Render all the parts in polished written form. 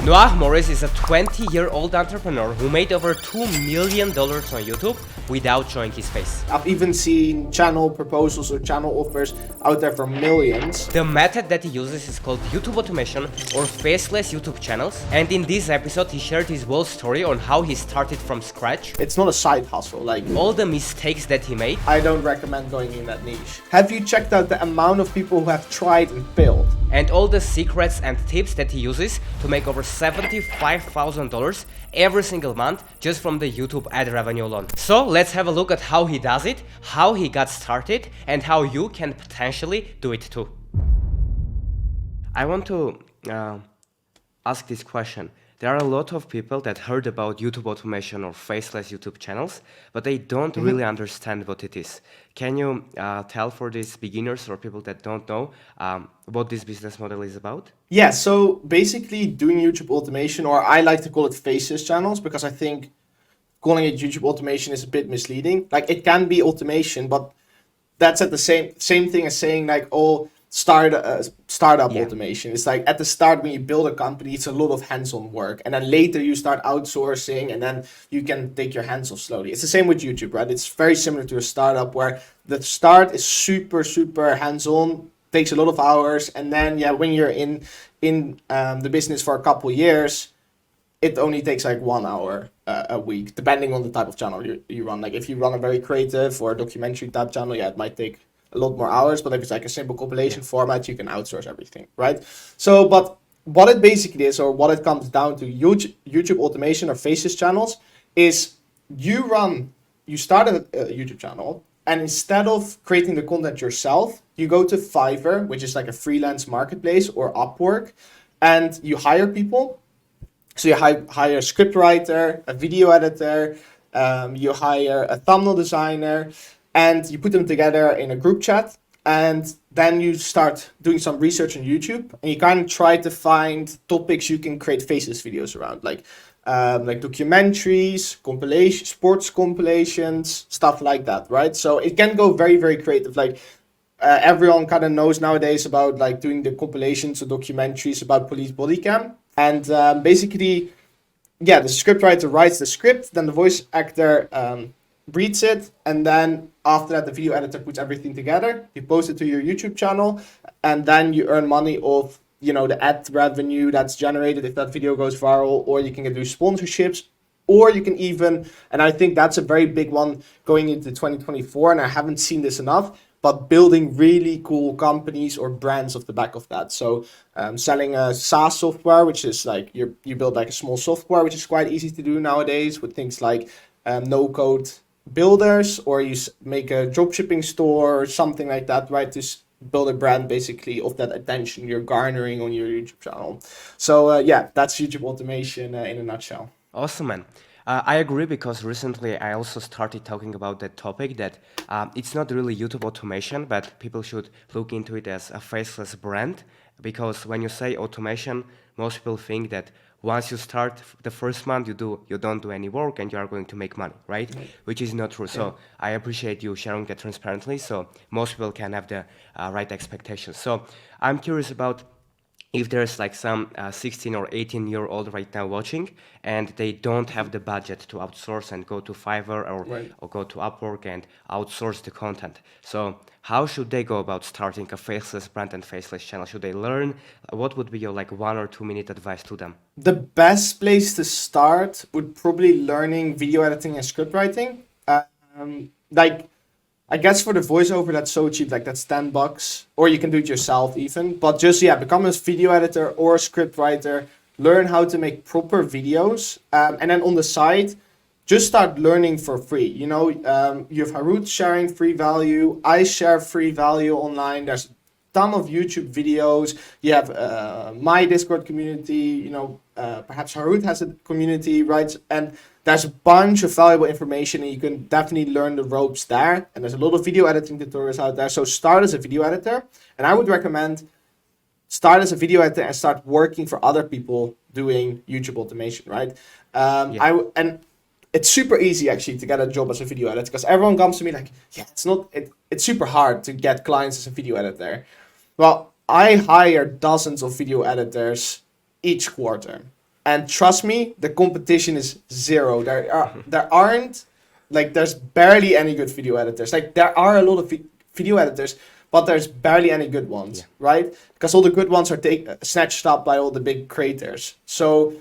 Noah Morris is a 20-year-old entrepreneur who made over $2 million on YouTube without showing his face. I've even seen channel proposals or channel offers out there for millions. The method that he uses is called YouTube automation or Faceless YouTube Channels, and in this episode he shared his whole story on how he started from scratch. It's not a side hustle, like all the mistakes that he made. I don't recommend going in that niche. Have you checked out the amount of people who have tried and failed? And all the secrets and tips that he uses to make over $75,000 every single month just from the YouTube ad revenue alone. So let's have a look at how he does it, how he got started, and how you can potentially do it too. I want to ask this question. There are a lot of people that heard about YouTube automation or faceless YouTube channels, but they don't really understand what it is. Can you tell for these beginners or people that don't know what this business model is about? Yeah, so basically doing YouTube automation, or I like to call it faceless channels, because I think calling it YouTube automation is a bit misleading. Like, it can be automation, but that's at the same thing as saying like, oh, startup automation. It's like at the start when you build a company, it's a lot of hands-on work, and then later you start outsourcing, and then you can take your hands off slowly. It's the same with YouTube, right? It's very similar to a startup where the start is super hands-on, takes a lot of hours, and then when you're in the business for a couple of years, it only takes like 1 hour a week, depending on the type of channel you run. Like if you run a very creative or documentary type channel, it might take a lot more hours, but if it's like a simple compilation format, you can outsource everything, right? So, but what it basically is, or what it comes down to, YouTube automation or faceless channels, is you started a YouTube channel, and instead of creating the content yourself, you go to Fiverr, which is like a freelance marketplace, or Upwork, and you hire people. So you hire a script writer, a video editor, you hire a thumbnail designer, and you put them together in a group chat, and then you start doing some research on YouTube, and you kind of try to find topics you can create faceless videos around, like documentaries, compilations, sports compilations, stuff like that, right? So it can go very creative. Like everyone kind of knows nowadays about like doing the compilations or documentaries about police body cam, and basically, the scriptwriter writes the script, then the voice actor reads it, and then after that the video editor puts everything together, you post it to your YouTube channel, and then you earn money off the ad revenue that's generated if that video goes viral, or you can do sponsorships, or you can even, and I think that's a very big one going into 2024, and I haven't seen this enough, but building really cool companies or brands off the back of that. So selling a SaaS software, which is like you build like a small software, which is quite easy to do nowadays with things like no code builders, or you make a dropshipping store or something like that, right? To build a brand basically of that attention you're garnering on your YouTube channel. So that's YouTube automation in a nutshell. Awesome, man. I agree, because recently I also started talking about that topic, that it's not really YouTube automation, but people should look into it as a faceless brand, because when you say automation, most people think that once you start the first month, you don't do any work and you are going to make money, right? Which is not true. So I appreciate you sharing that transparently, so most people can have the right expectations. So I'm curious about if there's like some 16 or 18-year-old right now watching, and they don't have the budget to outsource and go to Fiverr or go to Upwork and outsource the content. So how should they go about starting a faceless brand and faceless channel? Should they learn? What would be your like 1 or 2 minute advice to them? The best place to start would probably learning video editing and script writing. I guess for the voiceover, that's so cheap, like that's $10, or you can do it yourself even. But just, become a video editor or a script writer, learn how to make proper videos. And then on the side, just start learning for free. You have Harut sharing free value. I share free value online. There's a ton of YouTube videos. You have my Discord community, perhaps Harut has a community, right? And there's a bunch of valuable information, and you can definitely learn the ropes there. And there's a lot of video editing tutorials out there. So start as a video editor. And I would recommend start as a video editor and start working for other people doing YouTube automation, right? And it's super easy actually to get a job as a video editor, because everyone comes to me like, it's super hard to get clients as a video editor. Well, I hire dozens of video editors each quarter. And trust me, the competition is zero. There aren't, like, there's barely any good video editors. Like, there are a lot of video editors, but there's barely any good ones, right? Because all the good ones are snatched up by all the big creators. So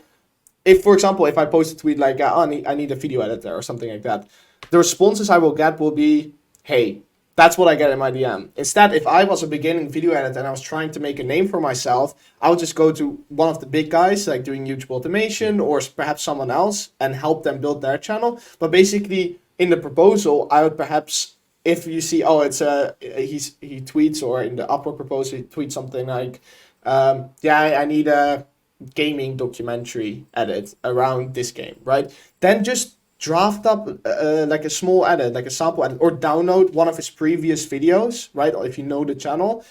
if, for example, if I post a tweet like, I need a video editor or something like that, the responses I will get will be, hey, that's what I get in my DM. Instead, if I was a beginning video editor and I was trying to make a name for myself, I would just go to one of the big guys, like doing YouTube automation, or perhaps someone else, and help them build their channel. But basically, in the proposal, I would perhaps, if you see, he tweets, or in the upper proposal, he tweets something like, I need a gaming documentary edit around this game, right? Then just draft up like a small edit, like a sample edit, or download one of his previous videos, right? Or if you know the channel,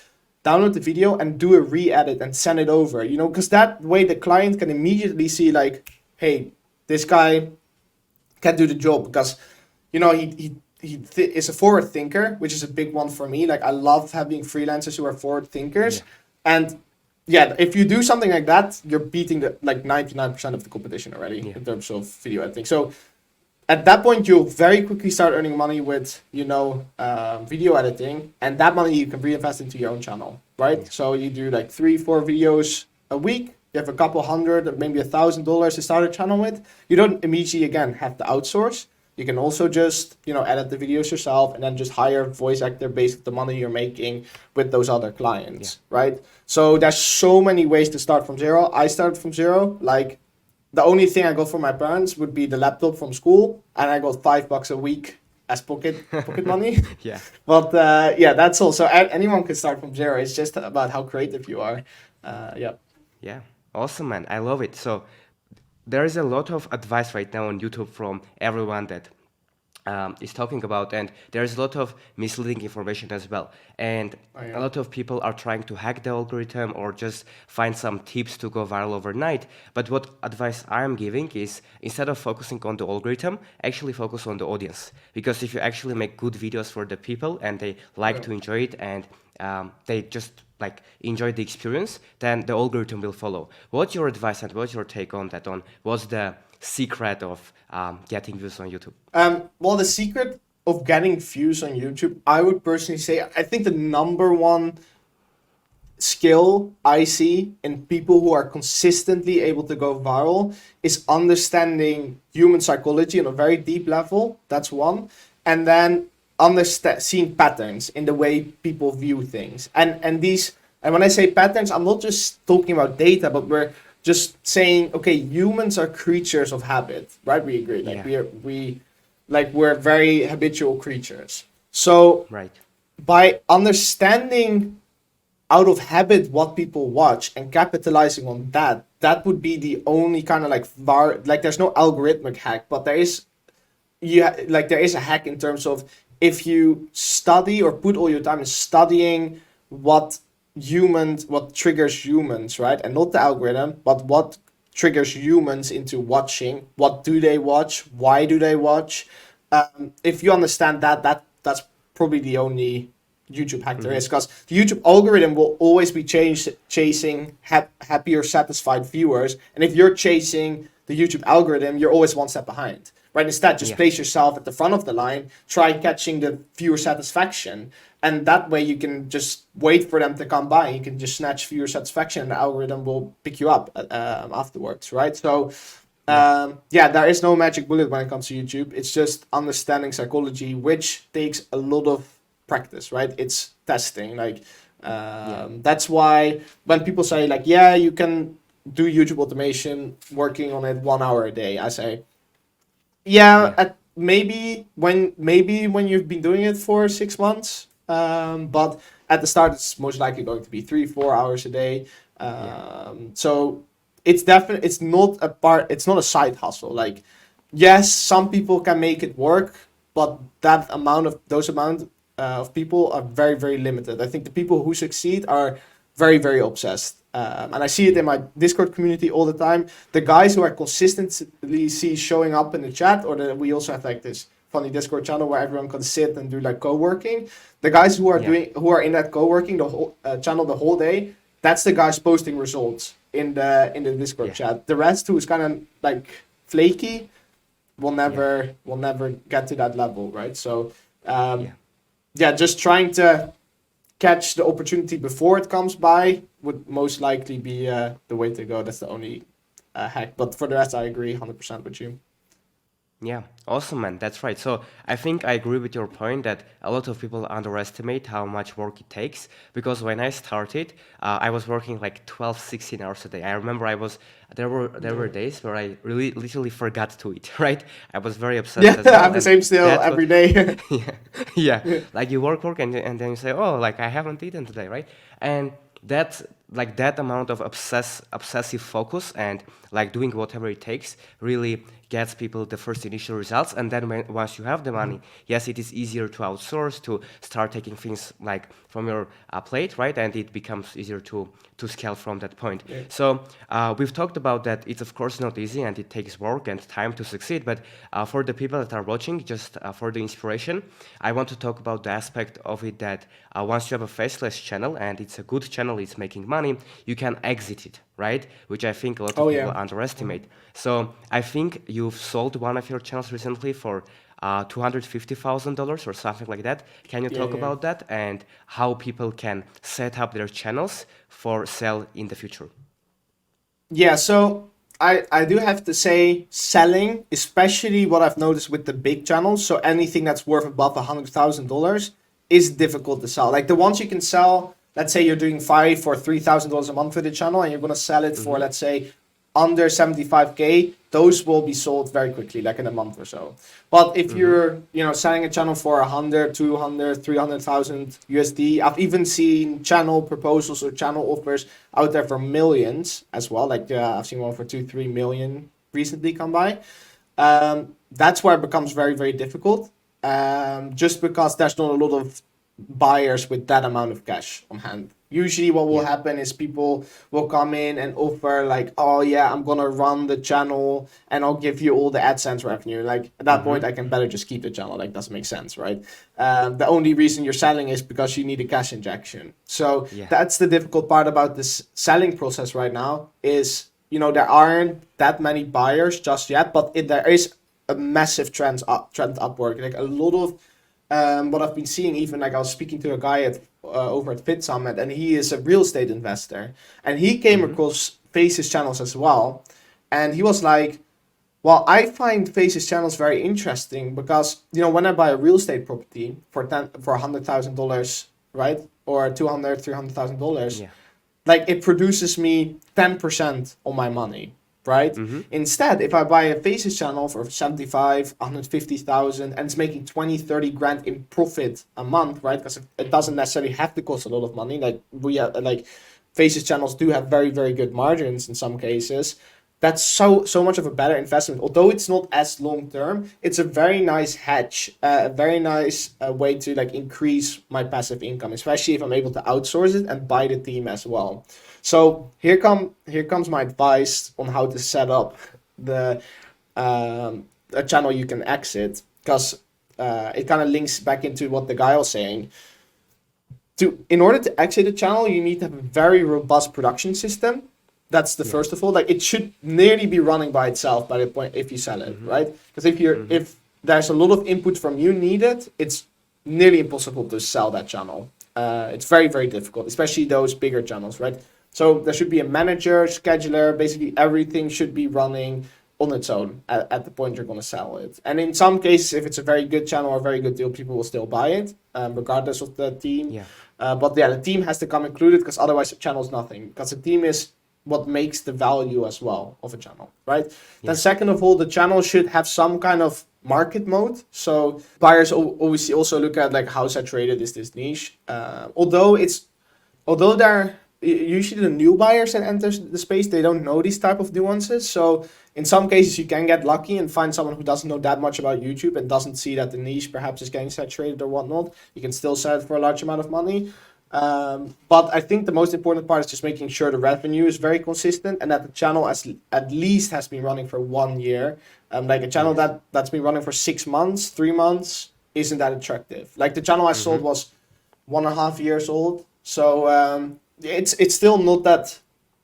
download the video and do a re-edit and send it over, because that way the client can immediately see, like, hey, this guy can do the job, because, he is a forward thinker, which is a big one for me. Like, I love having freelancers who are forward thinkers. And if you do something like that, you're beating the 99% of the competition already in terms of video editing. So at that point, you'll very quickly start earning money with, video editing, and that money you can reinvest into your own channel, right? So you do like 3-4 videos a week. You have a couple hundred, maybe $1,000 to start a channel with. You don't immediately, again, have to outsource. You can also just, edit the videos yourself and then just hire a voice actor based on the money you're making with those other clients, right? So there's so many ways to start from zero. I started from zero. Like, the only thing I got from my parents would be the laptop from school, and I got $5 a week as pocket money. But that's also, anyone can start from zero. It's just about how creative you are. Yeah, awesome, man. I love it. So there is a lot of advice right now on YouTube from everyone that is talking about, and there's a lot of misleading information as well. And a lot of people are trying to hack the algorithm or just find some tips to go viral overnight. But what advice I'm giving is, instead of focusing on the algorithm, actually focus on the audience. Because if you actually make good videos for the people and they like to enjoy it, and they just enjoy the experience, then the algorithm will follow. What's your advice and what's your take on that? What's the secret of getting views on YouTube? Well, the secret of getting views on YouTube, I would personally say, I think the number one skill I see in people who are consistently able to go viral is understanding human psychology on a very deep level. That's one. And then seeing patterns in the way people view things. And when I say patterns, I'm not just talking about data, but we're just saying, okay, humans are creatures of habit, right? We agree. We're very habitual creatures. So by understanding out of habit what people watch and capitalizing on that would be the only kind of there's no algorithmic hack, but there is a hack in terms of, if you study or put all your time in studying what triggers humans, right? And not the algorithm, but what triggers humans into watching. What do they watch? Why do they watch? If you understand that's probably the only YouTube hack there is, because the YouTube algorithm will always be chasing happier, satisfied viewers. And if you're chasing the YouTube algorithm, you're always one step behind. Right? Instead, just place yourself at the front of the line, try catching the viewer satisfaction, and that way you can just wait for them to come by. You can just snatch viewer satisfaction, and the algorithm will pick you up afterwards, right? So, there is no magic bullet when it comes to YouTube. It's just understanding psychology, which takes a lot of practice, right? It's testing. That's why when people say you can do YouTube automation working on it 1 hour a day, I say, maybe when you've been doing it for 6 months, but at the start it's most likely going to be 3-4 hours a day. So it's not a side hustle. Yes, some people can make it work, but those amount of people are very, very limited. I think the people who succeed are very, very obsessed. And I see it in my Discord community all the time. The guys who are consistently showing up in the chat, we also have this funny Discord channel where everyone can sit and do co-working. The guys who are in that co-working channel the whole day, that's the guys posting results in the Discord chat. The rest, who is kind of like flaky, will never get to that level, right? So just trying to catch the opportunity before it comes by would most likely be the way to go. That's the only hack. But for the rest, I agree 100% with you. Yeah, awesome, man. That's right. So I think I agree with your point that a lot of people underestimate how much work it takes. Because when I started, I was working like 12, 16 hours a day. I remember there were days where I really literally forgot to eat, right? I was very obsessed as well. I'm the same still every day. Yeah. Like you work, and then you say, oh, like I haven't eaten today, right? And that's like that amount of obsessive focus and like doing whatever it takes really gets people the first initial results. And then once you have the money, yes, it is easier to outsource, to start taking things like from your plate, right? And it becomes easier to scale from that point. Yeah. So we've talked about that it's of course not easy and it takes work and time to succeed, but for the people that are watching, just for the inspiration, I want to talk about the aspect of it that once you have a faceless channel and it's a good channel, it's making money, you can exit it, right? Which I think a lot of people underestimate. So I think you've sold one of your channels recently for $250,000 or something like that. Can you talk about that and how people can set up their channels for sale in the future? Yeah, so I do have to say selling, especially what I've noticed with the big channels, so anything that's worth above $100,000 is difficult to sell. Like the ones you can sell, let's say you're doing $5,000 or $3,000 a month for the channel and you're going to sell it for, let's say, under 75K, those will be sold very quickly, like in a month or so. But if you're, selling a channel for 100, 200, 300,000 USD, I've even seen channel proposals or channel offers out there for millions as well. Like I've seen one for 2-3 million recently come by. That's where it becomes very, very difficult. Just because there's not a lot of buyers with that amount of cash on hand. Usually what will happen is people will come in and offer like, oh yeah, I'm going to run the channel and I'll give you all the AdSense revenue. Like at that point, I can better just keep the channel. Like doesn't make sense, right? The only reason you're selling is because you need a cash injection. So that's the difficult part about this selling process right now is, there aren't that many buyers just yet, but there is a massive trend upward. Like a lot of what I've been seeing, even like I was speaking to a guy over at Fit Summit, and he is a real estate investor, and he came across Faces channels as well, and he was like, well, I find Faces channels very interesting because when I buy a real estate property for $100,000, right, or $200,000-$300,000, like it produces me 10% on my money. Right? Instead, if I buy a Faces channel for 75, 150,000 and it's making 20, 30 grand in profit a month, right? Because it doesn't necessarily have to cost a lot of money. Like Faces channels do have very, very good margins in some cases. That's so much of a better investment. Although it's not as long term, it's a very nice hedge, a very nice way to like increase my passive income, especially if I'm able to outsource it and buy the team as well. So here comes my advice on how to set up a channel you can exit, because it kind of links back into what the guy was saying. In order to exit a channel, you need to have a very robust production system. That's the first of all. Like it should nearly be running by itself by the point if you sell it, right? Because if there's a lot of input from you needed, it's nearly impossible to sell that channel. It's very, very difficult, especially those bigger channels, right? So there should be a manager, scheduler, basically everything should be running on its own at the point you're going to sell it. And in some cases, if it's a very good channel or a very good deal, people will still buy it, regardless of the team. But the team has to come included, because otherwise the channel is nothing. Because the team is what makes the value as well of a channel, right? Then second of all, the channel should have some kind of market mode. So buyers obviously also look at like how saturated is this niche. Although they're usually the new buyers that enter the space, they don't know these type of nuances. So in some cases you can get lucky and find someone who doesn't know that much about YouTube and doesn't see that the niche perhaps is getting saturated or whatnot. You can still sell it for a large amount of money. But I think the most important part is just making sure the revenue is very consistent and that the channel at least has been running for 1 year. Like a channel that's been running for 6 months, 3 months isn't that attractive. Like the channel I sold was 1.5 years old. So it's still not that.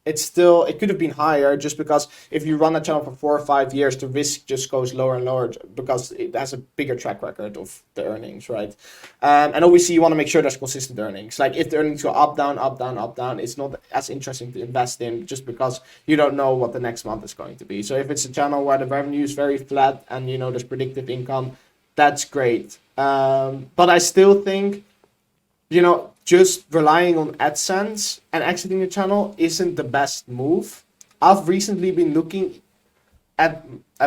It could have been higher just because if you run a channel for 4 or 5 years, the risk just goes lower and lower because it has a bigger track record of the earnings, right? And obviously you want to make sure there's consistent earnings. Like if the earnings go up, down, up, down, up, down, it's not as interesting to invest in just because you don't know what the next month is going to be. So if it's a channel where the revenue is very flat and there's predictive income, that's great. But I still think just relying on AdSense and exiting the channel isn't the best move. I've recently been looking at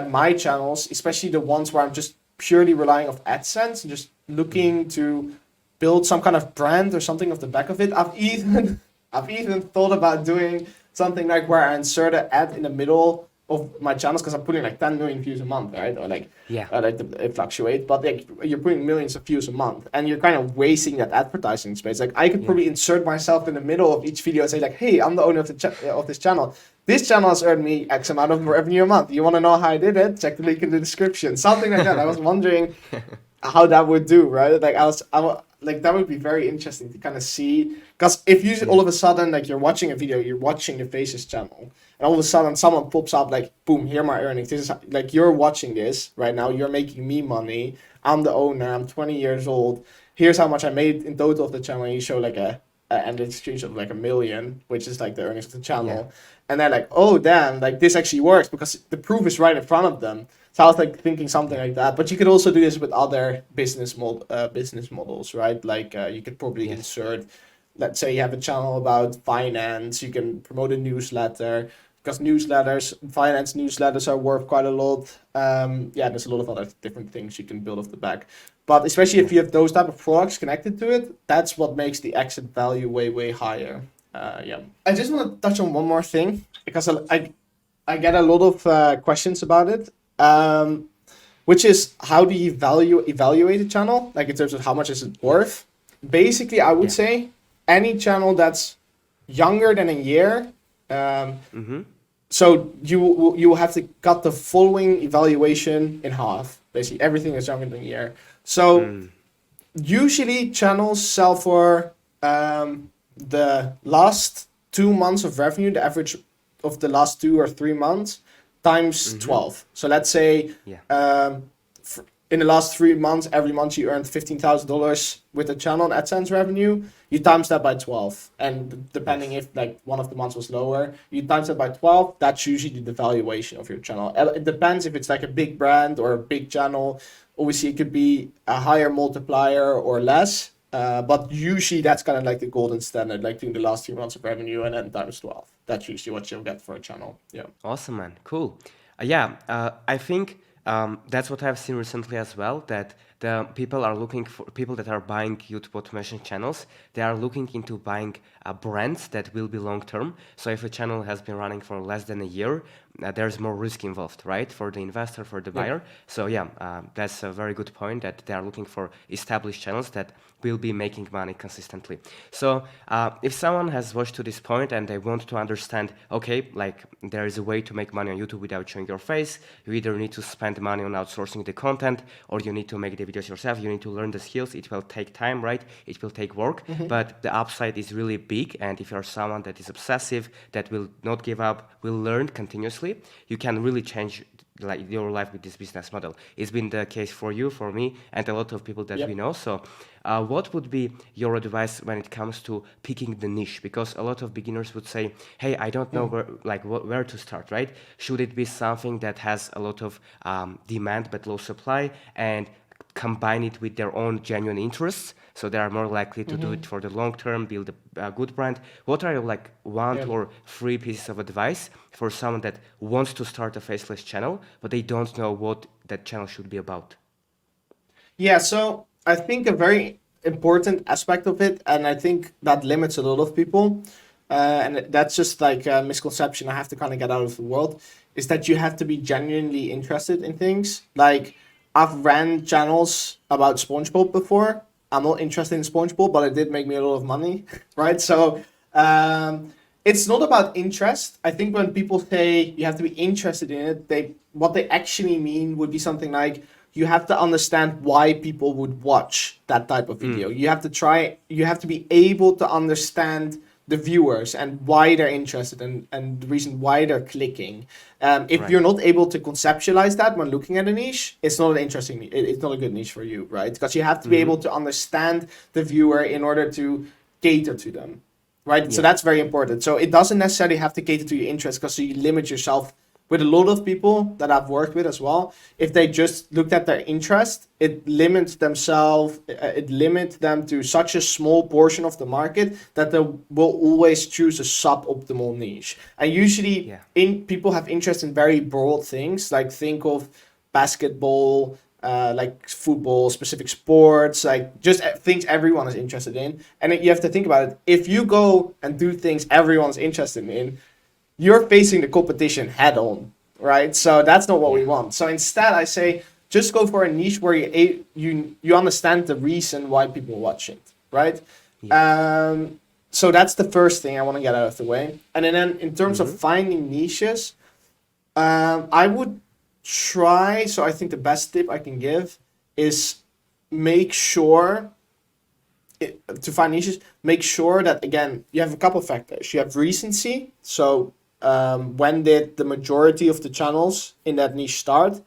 my channels, especially the ones where I'm just purely relying on AdSense and just looking to build some kind of brand or something off the back of it. I've even thought about doing something like where I insert an ad in the middle of my channels because I'm putting like 10 million views a month, right? Or like, it fluctuates, but like you're putting millions of views a month and you're kind of wasting that advertising space. Like I could probably insert myself in the middle of each video and say like, hey, I'm the owner of of this channel. This channel has earned me X amount of revenue a month. You want to know how I did it? Check the link in the description. Something like that. I was wondering how that would do, right? Like like that would be very interesting to kind of see, because if you all of a sudden like you're watching a video, you're watching the Faces channel, and all of a sudden someone pops up like, boom, here are my earnings. This is like you're watching this right now. You're making me money. I'm the owner. I'm 20 years old. Here's how much I made in total of the channel. And you show like and it's a screenshot of like 1 million, which is like the earnings of the channel, and they're like, oh damn, like this actually works because the proof is right in front of them. So I was like thinking something like that, but you could also do this with other business models, right? Like you could probably insert, let's say you have a channel about finance, you can promote a newsletter because finance newsletters are worth quite a lot. There's a lot of other different things you can build off the back. But especially if you have those type of products connected to it, that's what makes the exit value way, way higher. I just want to touch on one more thing because I get a lot of questions about it. Which is how do you evaluate a channel, like in terms of how much is it worth? Basically, I would say any channel that's younger than a year. So you will have to cut the following evaluation in half. Basically, everything is younger than a year. So usually channels sell for the last 2 months of revenue, the average of the last 2 or 3 months. Times 12. So let's say in the last 3 months, every month you earned $15,000 with the channel and AdSense revenue. You times that by 12. And depending if like one of the months was lower, you times that by 12. That's usually the valuation of your channel. It depends if it's like a big brand or a big channel. Obviously, it could be a higher multiplier or less. But usually that's kind of like the golden standard, like doing the last 3 months of revenue and then times 12. That's usually what you'll get for a channel. Yeah. Awesome, man. Cool. I think that's what I've seen recently as well, that the people are looking for people that are buying YouTube automation channels. They are looking into buying brands that will be long term. So if a channel has been running for less than a year, there's more risk involved, right? For the investor, for the buyer. So that's a very good point, that they are looking for established channels that will be making money consistently. So if someone has watched to this point and they want to understand, okay, like there is a way to make money on YouTube without showing your face, you either need to spend money on outsourcing the content or you need to make the videos yourself. You need to learn the skills. It will take time, right? It will take work, but the upside is really big. And if you're someone that is obsessive, that will not give up, will learn continuously, you can really change like your life with this business model. It's been the case for you, for me, and a lot of people that we know. So what would be your advice when it comes to picking the niche? Because a lot of beginners would say, hey, I don't know where to start, right? Should it be something that has a lot of demand but low supply, and combine it with their own genuine interests, so they are more likely to do it for the long term, build a good brand? What are your like 1, 2, or 3 pieces of advice for someone that wants to start a faceless channel, but they don't know what that channel should be about? Yeah, so I think a very important aspect of it, and I think that limits a lot of people, and that's just like a misconception I have to kind of get out of the world, is that you have to be genuinely interested in things. Like, I've ran channels about SpongeBob before. I'm not interested in SpongeBob, but it did make me a lot of money, right? So it's not about interest. I think when people say you have to be interested in it, what they actually mean would be something like, you have to understand why people would watch that type of video. You have to be able to understand the viewers and why they're interested and the reason why they're clicking. If Right. you're not able to conceptualize that when looking at a niche, it's not an interesting, it's not a good niche for you, right? Because you have to be able to understand the viewer in order to cater to them, right? So Yeah. that's very important. So it doesn't necessarily have to cater to your interests, because you limit yourself. With a lot of people that I've worked with as well, if they just looked at their interest, it limits themselves, it limits them to such a small portion of the market that they will always choose a suboptimal niche. And usually, Yeah. people have interest in very broad things, like think of basketball, like football, specific sports, like just things everyone is interested in. And you have to think about it. If you go and do things everyone's interested in, you're facing the competition head on, right? So that's not what we want. So instead, I say just go for a niche where you understand the reason why people watch it, right? So that's the first thing I want to get out of the way. And then in terms of finding niches, I would try. So I think the best tip I can give is make sure to find niches, make sure that, again, you have a couple of factors. You have recency. So when did the majority of the channels in that niche start?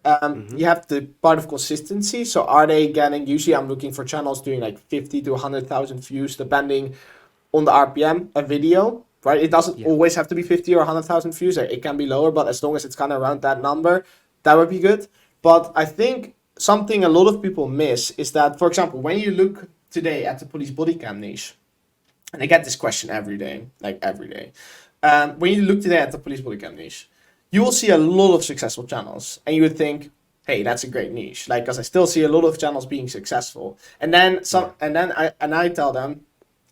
You have the part of consistency. So are they getting, usually I'm looking for channels doing like 50 to 100,000 views, depending on the RPM, a video, right? It doesn't always have to be 50 or 100,000 views. It can be lower, but as long as it's kind of around that number, that would be good. But I think something a lot of people miss is that, for example, when you look today at the police body cam niche, and I get this question every day, like every day. When you look today at the police body cam niche, you will see a lot of successful channels, and you would think, "Hey, that's a great niche." Like, because I still see a lot of channels being successful, and then I tell them,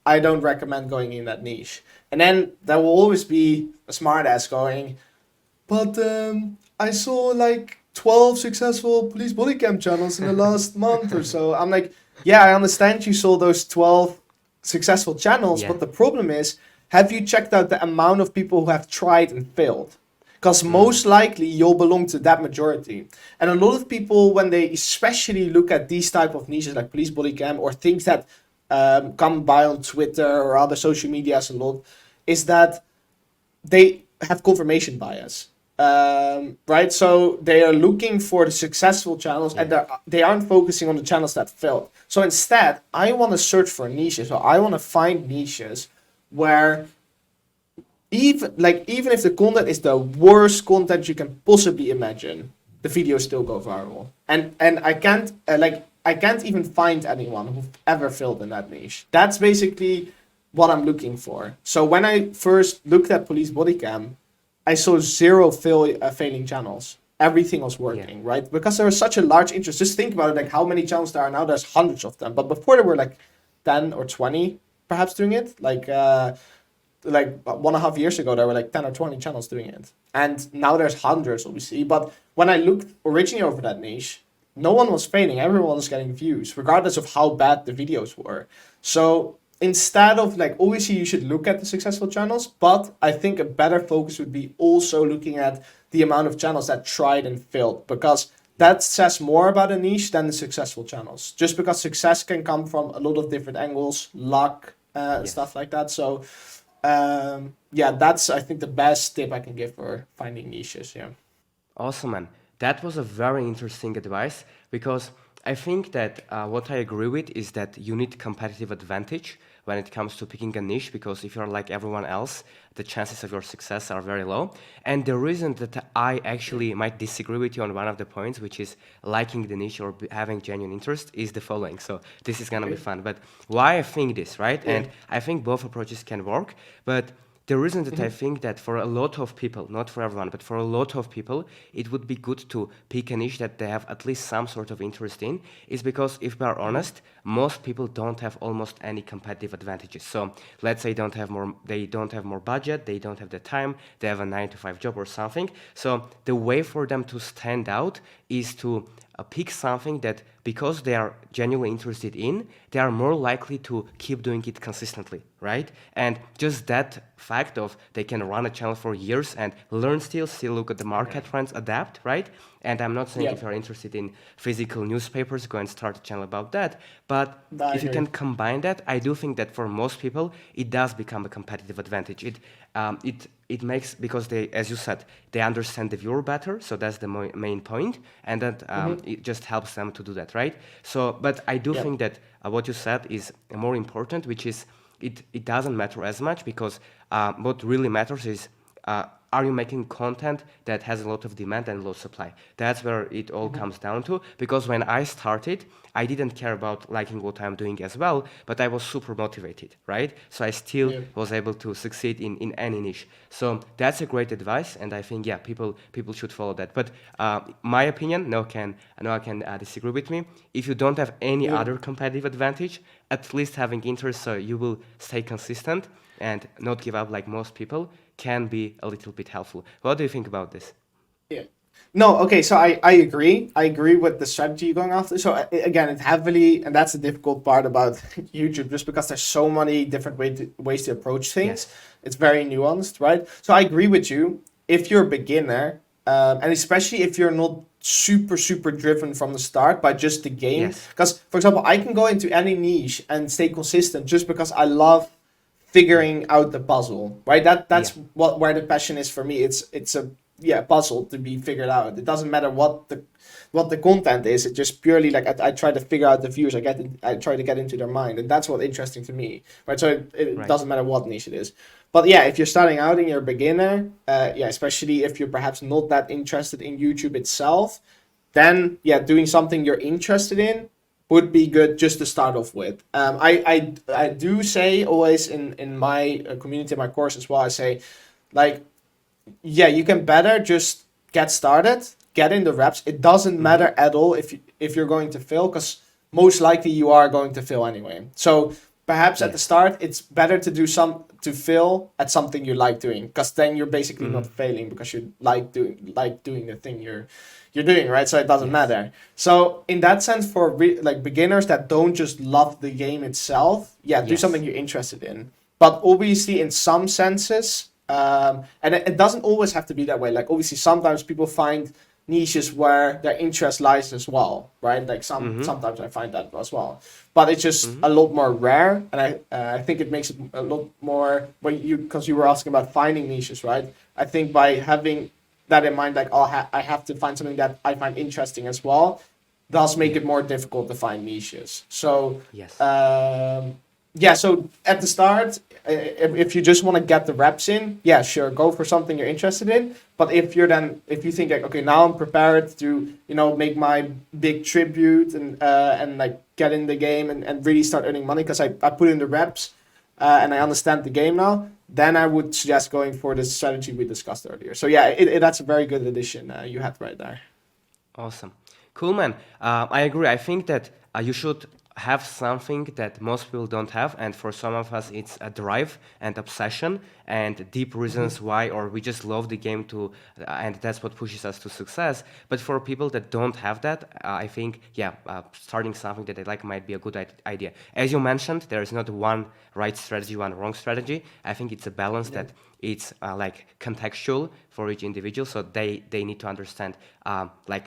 I don't recommend going in that niche, and then there will always be a smartass going, "But I saw like 12 successful police body cam channels in the last month or so." I'm like, yeah, I understand you saw those 12 successful channels, but the problem is, have you checked out the amount of people who have tried and failed? Because most likely you'll belong to that majority. And a lot of people, when they especially look at these type of niches like police body cam or things that come by on Twitter or other social medias a lot, is that they have confirmation bias. Right? So they are looking for the successful channels and they aren't focusing on the channels that failed. So instead, I want to search for niches. So I want to find niches where even if the content is the worst content you can possibly imagine, the videos still go viral. And I can't even find anyone who ever failed in that niche. That's basically what I'm looking for. So when I first looked at police body cam, I saw zero failing channels. Everything was working, right? Because there was such a large interest. Just think about it, like how many channels there are now. There's hundreds of them. But before there were like 10 or 20 perhaps doing it. Like 1.5 years ago, there were like 10 or 20 channels doing it. And now there's hundreds, obviously. But when I looked originally over that niche, no one was failing. Everyone was getting views, regardless of how bad the videos were. So instead of obviously you should look at the successful channels, but I think a better focus would be also looking at the amount of channels that tried and failed, because that says more about a niche than the successful channels. Just because success can come from a lot of different angles, luck, stuff like that. So that's I think the best tip I can give for finding niches. Yeah. Awesome, man. That was a very interesting advice, because I think that what I agree with is that you need competitive advantage when it comes to picking a niche, because if you're like everyone else, the chances of your success are very low. And the reason that I actually might disagree with you on one of the points, which is liking the niche or having genuine interest, is the following. So this is gonna be fun. But why I think this, right? Yeah. And I think both approaches can work, but the reason that I think that for a lot of people, not for everyone, but for a lot of people, it would be good to pick a niche that they have at least some sort of interest in, is because if we are honest, most people don't have almost any competitive advantages. So let's say they don't have more budget, they don't have the time, they have a 9-to-5 job or something. So the way for them to stand out is to pick something that because they are genuinely interested in, they are more likely to keep doing it consistently, right? And just that fact of they can run a channel for years and learn still look at the market trends, adapt, right? And I'm not saying Yeah, if you're interested in physical newspapers, go and start a channel about that. But I if you agree. can combine that, I do think that for most people, it does become a competitive advantage. It makes, because they, as you said, they understand the viewer better, so that's the main point, and that it just helps them to do that, right? So, but I do Yeah. think that what you said is more important, which is it doesn't matter as much, because what really matters is are you making content that has a lot of demand and low supply? That's where it all comes down to. Because when I started, I didn't care about liking what I'm doing as well, but I was super motivated, right? So I still Yeah. was able to succeed in any niche. So that's a great advice, and I think yeah, people should follow that. But my opinion, no can disagree with me. If you don't have any Yeah. other competitive advantage, at least having interest, so you will stay consistent and not give up like most people, can be a little bit helpful. What do you think about this? Yeah. No, okay, so I agree. I agree with the strategy you're going after. So again, it heavily, and that's the difficult part about YouTube, just because there's so many different ways to approach things. Yes. It's very nuanced, right? So I agree with you. If you're a beginner, and especially if you're not super driven from the start by just the game, Yes. because for example, I can go into any niche and stay consistent just because I love Yeah. figuring out the puzzle, right? Yeah. That's what where the passion is for me. It's a puzzle to be figured out. It doesn't matter what the content is. It's just purely like I try to figure out the views. I try to get into their mind, and that's what's interesting to me, right? So it Right. doesn't matter what niche it is. But yeah, if you're starting out and you're a beginner, yeah, especially if you're perhaps not that interested in YouTube itself, then yeah, doing something you're interested in would be good just to start off with. I do say always in my community, my course as well, I say, like, yeah, you can better just get started, get in the reps. It doesn't Mm-hmm. matter at all if you're going to fail, because most likely you are going to fail anyway. So perhaps at the Yes. start, it's better to to fail at something you like doing, because then you're basically Mm-hmm. not failing because you like doing the thing you're doing, right? So it doesn't Yes. matter. So in that sense, for like beginners that don't just love the game itself, yeah, do Yes. something you're interested in. But obviously, in some senses, and it doesn't always have to be that way. Like obviously, sometimes people find niches where their interest lies as well, right? Like Mm-hmm. sometimes I find that as well, but it's just Mm-hmm. a lot more rare, and I think it makes it a lot more when you because you were asking about finding niches, right? I think by having that in mind, like oh, I have to find something that I find interesting as well, does make Yeah. it more difficult to find niches. So Yes. um, yeah, so at the start, if you just want to get the reps in, yeah, sure, go for something you're interested in. But if you think like, okay, now I'm prepared to, make my big tribute and like get in the game and really start earning money because I put in the reps and I Yes. understand the game now, then I would suggest going for the strategy we discussed earlier. So yeah, that's a very good addition you had right there. Awesome. Cool, man. I agree. I think that you should have something that most people don't have, and for some of us, it's a drive and obsession and deep reasons why, or we just love the game and that's what pushes us to success. But for people that don't have that, I think, yeah, starting something that they like might be a good idea. As you mentioned, there is not one right strategy, one wrong strategy. I think it's a balance Yeah. that it's like contextual for each individual, so they need to understand like.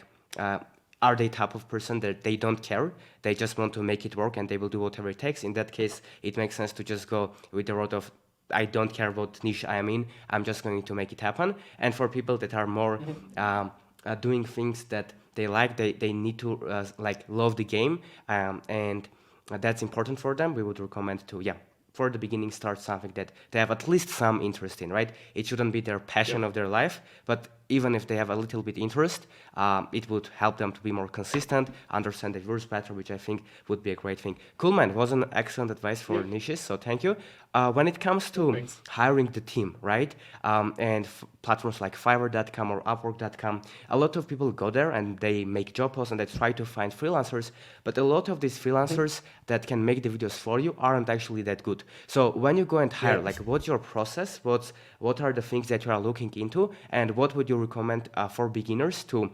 Are they type of person that they don't care, they just want to make it work and they will do whatever it takes? In that case, it makes sense to just go with the road of I don't care what niche I am in, I'm just going to make it happen. And for people that are more doing things that they like, they need to like love the game, and that's important for them, we would recommend to, yeah, for the beginning, start something that they have at least some interest in, right? It shouldn't be their passion Yep. of their life, but even if they have a little bit interest, it would help them to be more consistent, understand the viewers better, which I think would be a great thing. Cool, man. Was an excellent advice for Yeah. niches, so thank you. When it comes to Perfect. hiring the team, right? And platforms like Fiverr.com or Upwork.com, a lot of people go there and they make job posts and they try to find freelancers, but a lot of these freelancers that can make the videos for you aren't actually that good. So when you go and hire, Yeah. like, what's your process? What are the things that you are looking into, and what would you you recommend for beginners to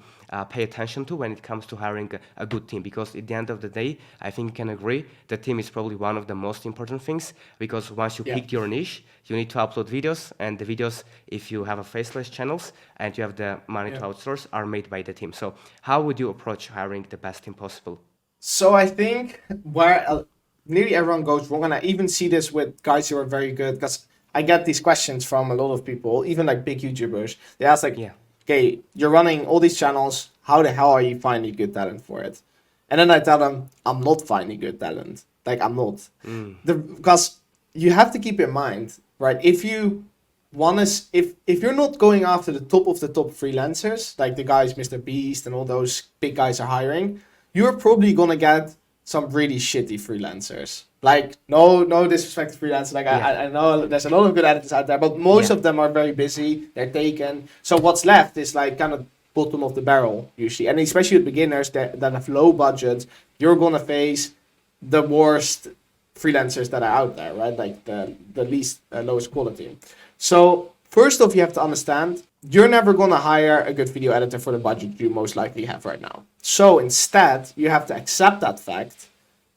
pay attention to when it comes to hiring a good team? Because at the end of the day, I think you can agree the team is probably one of the most important things, because once you Yeah. picked your niche, you need to upload videos, and the videos, if you have a faceless channels and you have the money to Yeah. outsource, are made by the team. So how would you approach hiring the best team possible? So I think where nearly everyone goes wrong, and I even see this with guys who are very good, because I get these questions from a lot of people, even like big YouTubers. They ask like, Yeah. okay, you're running all these channels. How the hell are you finding good talent for it? And then I tell them, I'm not finding good talent. Like I'm not. Because you have to keep in mind, right? If you want to, if you're not going after the top of the top freelancers, like the guys MrBeast and all those big guys are hiring, you're probably gonna get some really shitty freelancers. Like no disrespect to freelancers. Like Yeah. I know there's a lot of good editors out there, but most Yeah. of them are very busy. They're taken. So what's left is like kind of bottom of the barrel usually, and especially with beginners that have low budget, you're gonna face the worst freelancers that are out there, right? Like the least lowest quality. So first off, you have to understand you're never gonna hire a good video editor for the budget you most likely have right now. So instead, you have to accept that fact,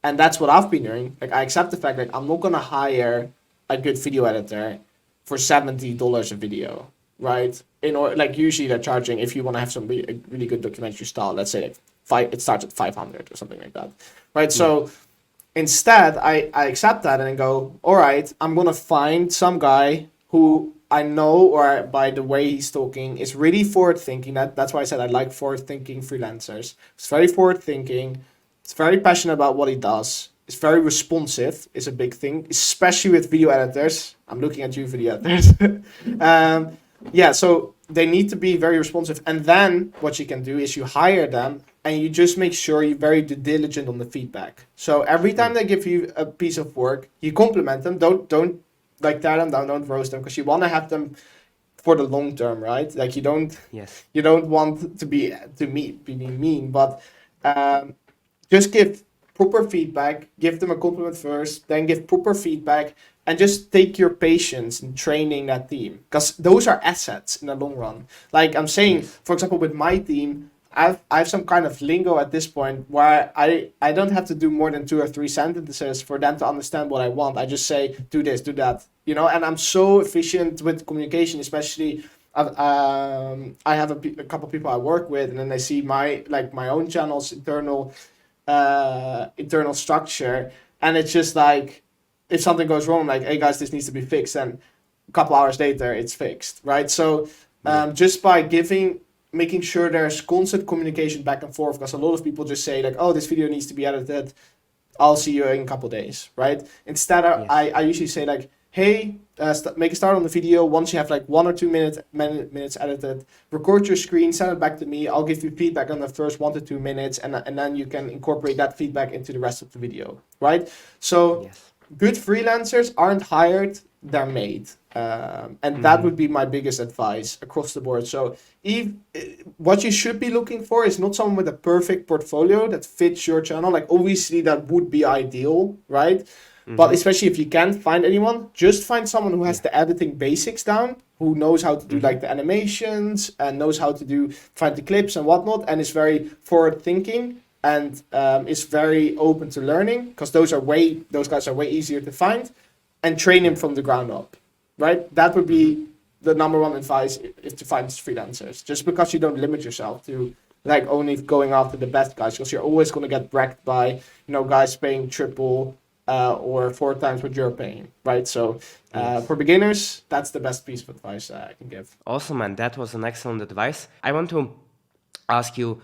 and that's what I've been doing. Like I accept the fact that I'm not gonna hire a good video editor for $70 a video, right? In or like usually they're charging, if you want to have some really good documentary style, let's say like it starts at 500 or something like that, right? So instead, I accept that and I go, all right, I'm gonna find some guy who I know, or by the way he's talking, is really forward thinking. That's why I said I like forward thinking freelancers. It's very forward thinking. It's very passionate about what he does. It's very responsive. Is a big thing, especially with video editors. I'm looking at you, video editors. Yeah, so they need to be very responsive. And then what you can do is you hire them and you just make sure you're very diligent on the feedback. So every time they give you a piece of work, you compliment them. Don't like tear them down, don't roast them, because you want to have them for the long term, right? Like you don't Yes. want to be mean, but just give proper feedback, give them a compliment first, then give proper feedback, and just take your patience in training that team, because those are assets in the long run. Like I'm saying, for example, with my team, I have some kind of lingo at this point where I don't have to do more than 2 or 3 sentences for them to understand what I want. I just say, do this, do that, you know, and I'm so efficient with communication, especially I have a couple people I work with, and then they see my own channel's internal structure, and it's just like, if something goes wrong, like, hey guys, this needs to be fixed, and a couple hours later it's fixed, right? So just by making sure there's constant communication back and forth, because a lot of people just say like, oh, this video needs to be edited, I'll see you in a couple days, right? Instead, I usually say like, hey, make a start on the video. Once you have like 1 or 2 minutes edited, record your screen, send it back to me. I'll give you feedback on the first 1 to 2 minutes, and then you can incorporate that feedback into the rest of the video, right? So good freelancers aren't hired, they're made. And that would be my biggest advice across the board. So what you should be looking for is not someone with a perfect portfolio that fits your channel. Like obviously that would be ideal, right? But especially if you can't find anyone, just find someone who has the editing basics down, who knows how to do like the animations and knows how to find the clips and whatnot, and is very forward thinking and is very open to learning, because those guys are way easier to find, and train him from the ground up, right? That would be the number one advice, is to find freelancers. Just because you don't limit yourself to like only going after the best guys, because you're always going to get bragged by, guys paying triple or 4 times what you're paying, right? So for beginners, that's the best piece of advice I can give. Awesome, man. That was an excellent advice. I want to ask you,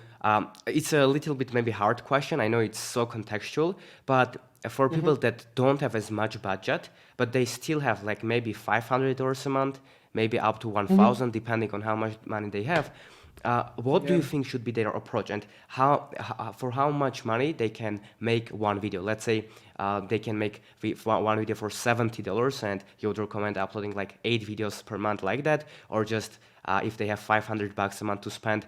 it's a little bit maybe hard question. I know it's so contextual, but for people that don't have as much budget, but they still have like maybe $500 a month, maybe up to 1,000, depending on how much money they have. What do you think should be their approach, and for how much money they can make one video? Let's say they can make one video for $70, and you would recommend uploading like 8 videos per month like that, or just if they have $500 a month to spend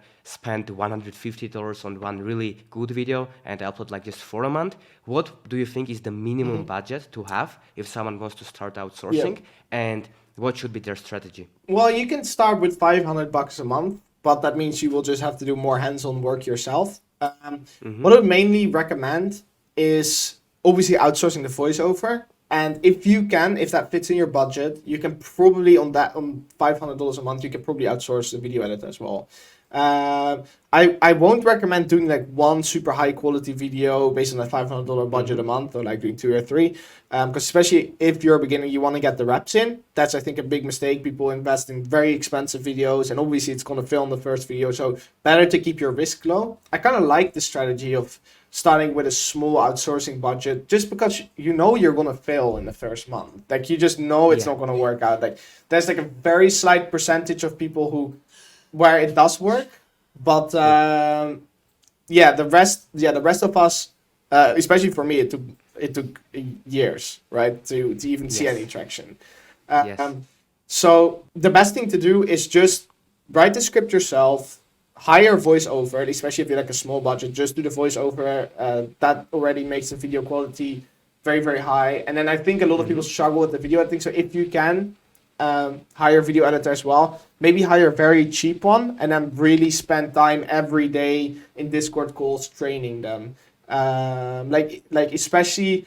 $150 on one really good video and upload like just 4 a month. What do you think is the minimum budget to have if someone wants to start outsourcing, and what should be their strategy? Well, you can start with $500 a month, but that means you will just have to do more hands-on work yourself. Mm-hmm. What I would mainly recommend is obviously outsourcing the voiceover. And if that fits in your budget, you can probably on $500 a month, you can probably outsource the video editor as well. I won't recommend doing like one super high quality video based on a $500 budget a month, or like doing 2 or 3. Because especially if you're a beginner, you want to get the reps in. That's, I think, a big mistake. People invest in very expensive videos, and obviously it's going to fail in the first video. So better to keep your risk low. I kind of like the strategy of starting with a small outsourcing budget, just because you know you're going to fail in the first month. Like, you just know it's not going to work out. Like, there's like a very slight percentage of people where it does work, but the rest of us, especially for me, it took years, right, to even see any traction. So the best thing to do is just write the script yourself, hire voiceover, especially if you like a small budget. Just do the voiceover. That already makes the video quality very, very high. And then I think a lot of people struggle with the video editing. So if you can hire a video editor as well, maybe hire a very cheap one, and then really spend time every day in Discord calls training them. Like especially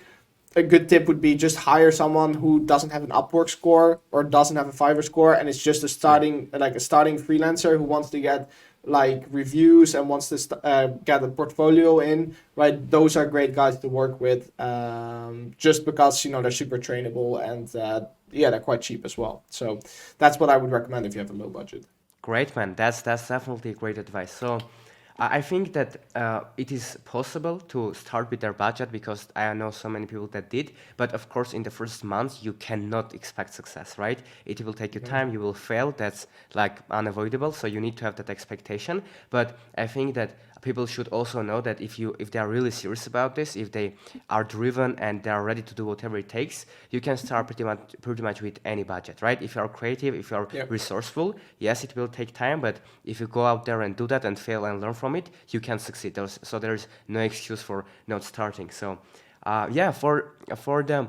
a good tip would be just hire someone who doesn't have an Upwork score or doesn't have a Fiverr score, and it's just a starting freelancer who wants to get like reviews and wants to get a portfolio in, right? Those are great guys to work with, just because, you know, they're super trainable, and they're quite cheap as well. So that's what I would recommend if you have a low budget. Great, man. That's definitely great advice. So I think that it is possible to start with their budget, because I know so many people that did. But of course, in the first months, you cannot expect success, right? It will take you time. You will fail. That's like unavoidable. So you need to have that expectation. But I think that people should also know that if they are really serious about this, if they are driven and they are ready to do whatever it takes, you can start pretty much with any budget, right? If you are creative, if you are resourceful, yes, it will take time, but if you go out there and do that and fail and learn from it, you can succeed. There's no excuse for not starting. So for the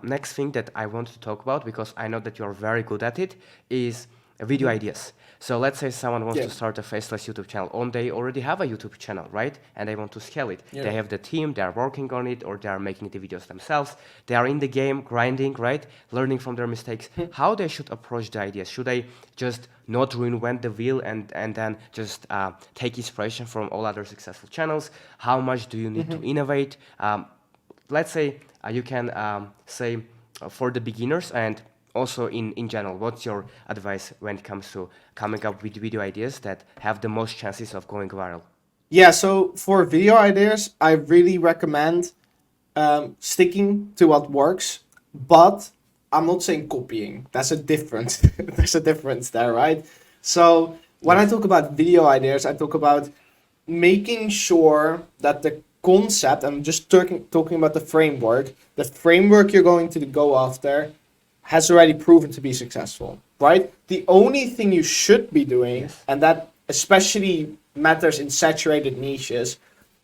next thing that I want to talk about, because I know that you are very good at it, is video ideas. So let's say someone wants to start a Faceless YouTube channel, or they already have a YouTube channel, right? And they want to scale it. They have the team, they are working on it, or they are making the videos themselves. They are in the game, grinding, right? Learning from their mistakes. How they should approach the ideas? Should they just not reinvent the wheel and then just take inspiration from all other successful channels? How much do you need to innovate? Let's say you can say for the beginners, and also in general, what's your advice when it comes to coming up with video ideas that have the most chances of going viral? Yeah, so for video ideas, I really recommend sticking to what works, but I'm not saying copying. That's a difference. There's a difference there, right? So when I talk about video ideas, I talk about making sure that the concept, I'm just talking about the framework you're going to go after has already proven to be successful, right? The only thing you should be doing, and that especially matters in saturated niches,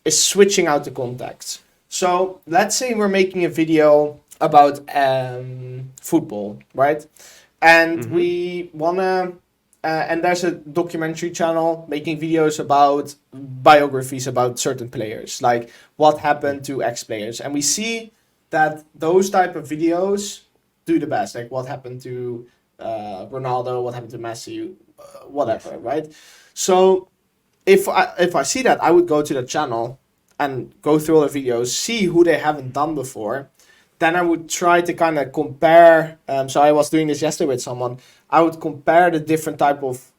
is switching out the context. So let's say we're making a video about football, right? And we wanna, and there's a documentary channel making videos about biographies about certain players, like what happened to X players. And we see that those type of videos do the best, like what happened to Ronaldo, what happened to Messi, whatever, right? So if I see that, I would go to the channel and go through all the videos, see who they haven't done before. Then I would try to kind of compare. So I was doing this yesterday with someone. I would compare the different type of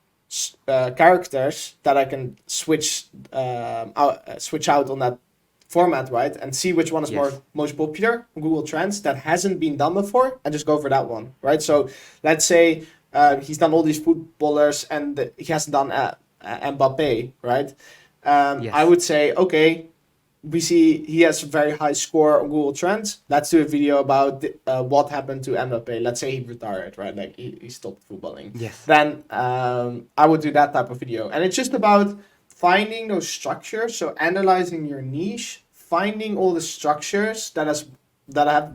characters that I can switch out on that format, right? And see which one is most popular on Google Trends that hasn't been done before, and just go for that one, right? So let's say he's done all these footballers and he hasn't done Mbappe, right? I would say, okay, we see he has a very high score on Google Trends. Let's do a video about what happened to Mbappe. Let's say he retired, right? Like he stopped footballing. Then I would do that type of video. And it's just about finding those structures. So analyzing your niche, finding all the structures that has that have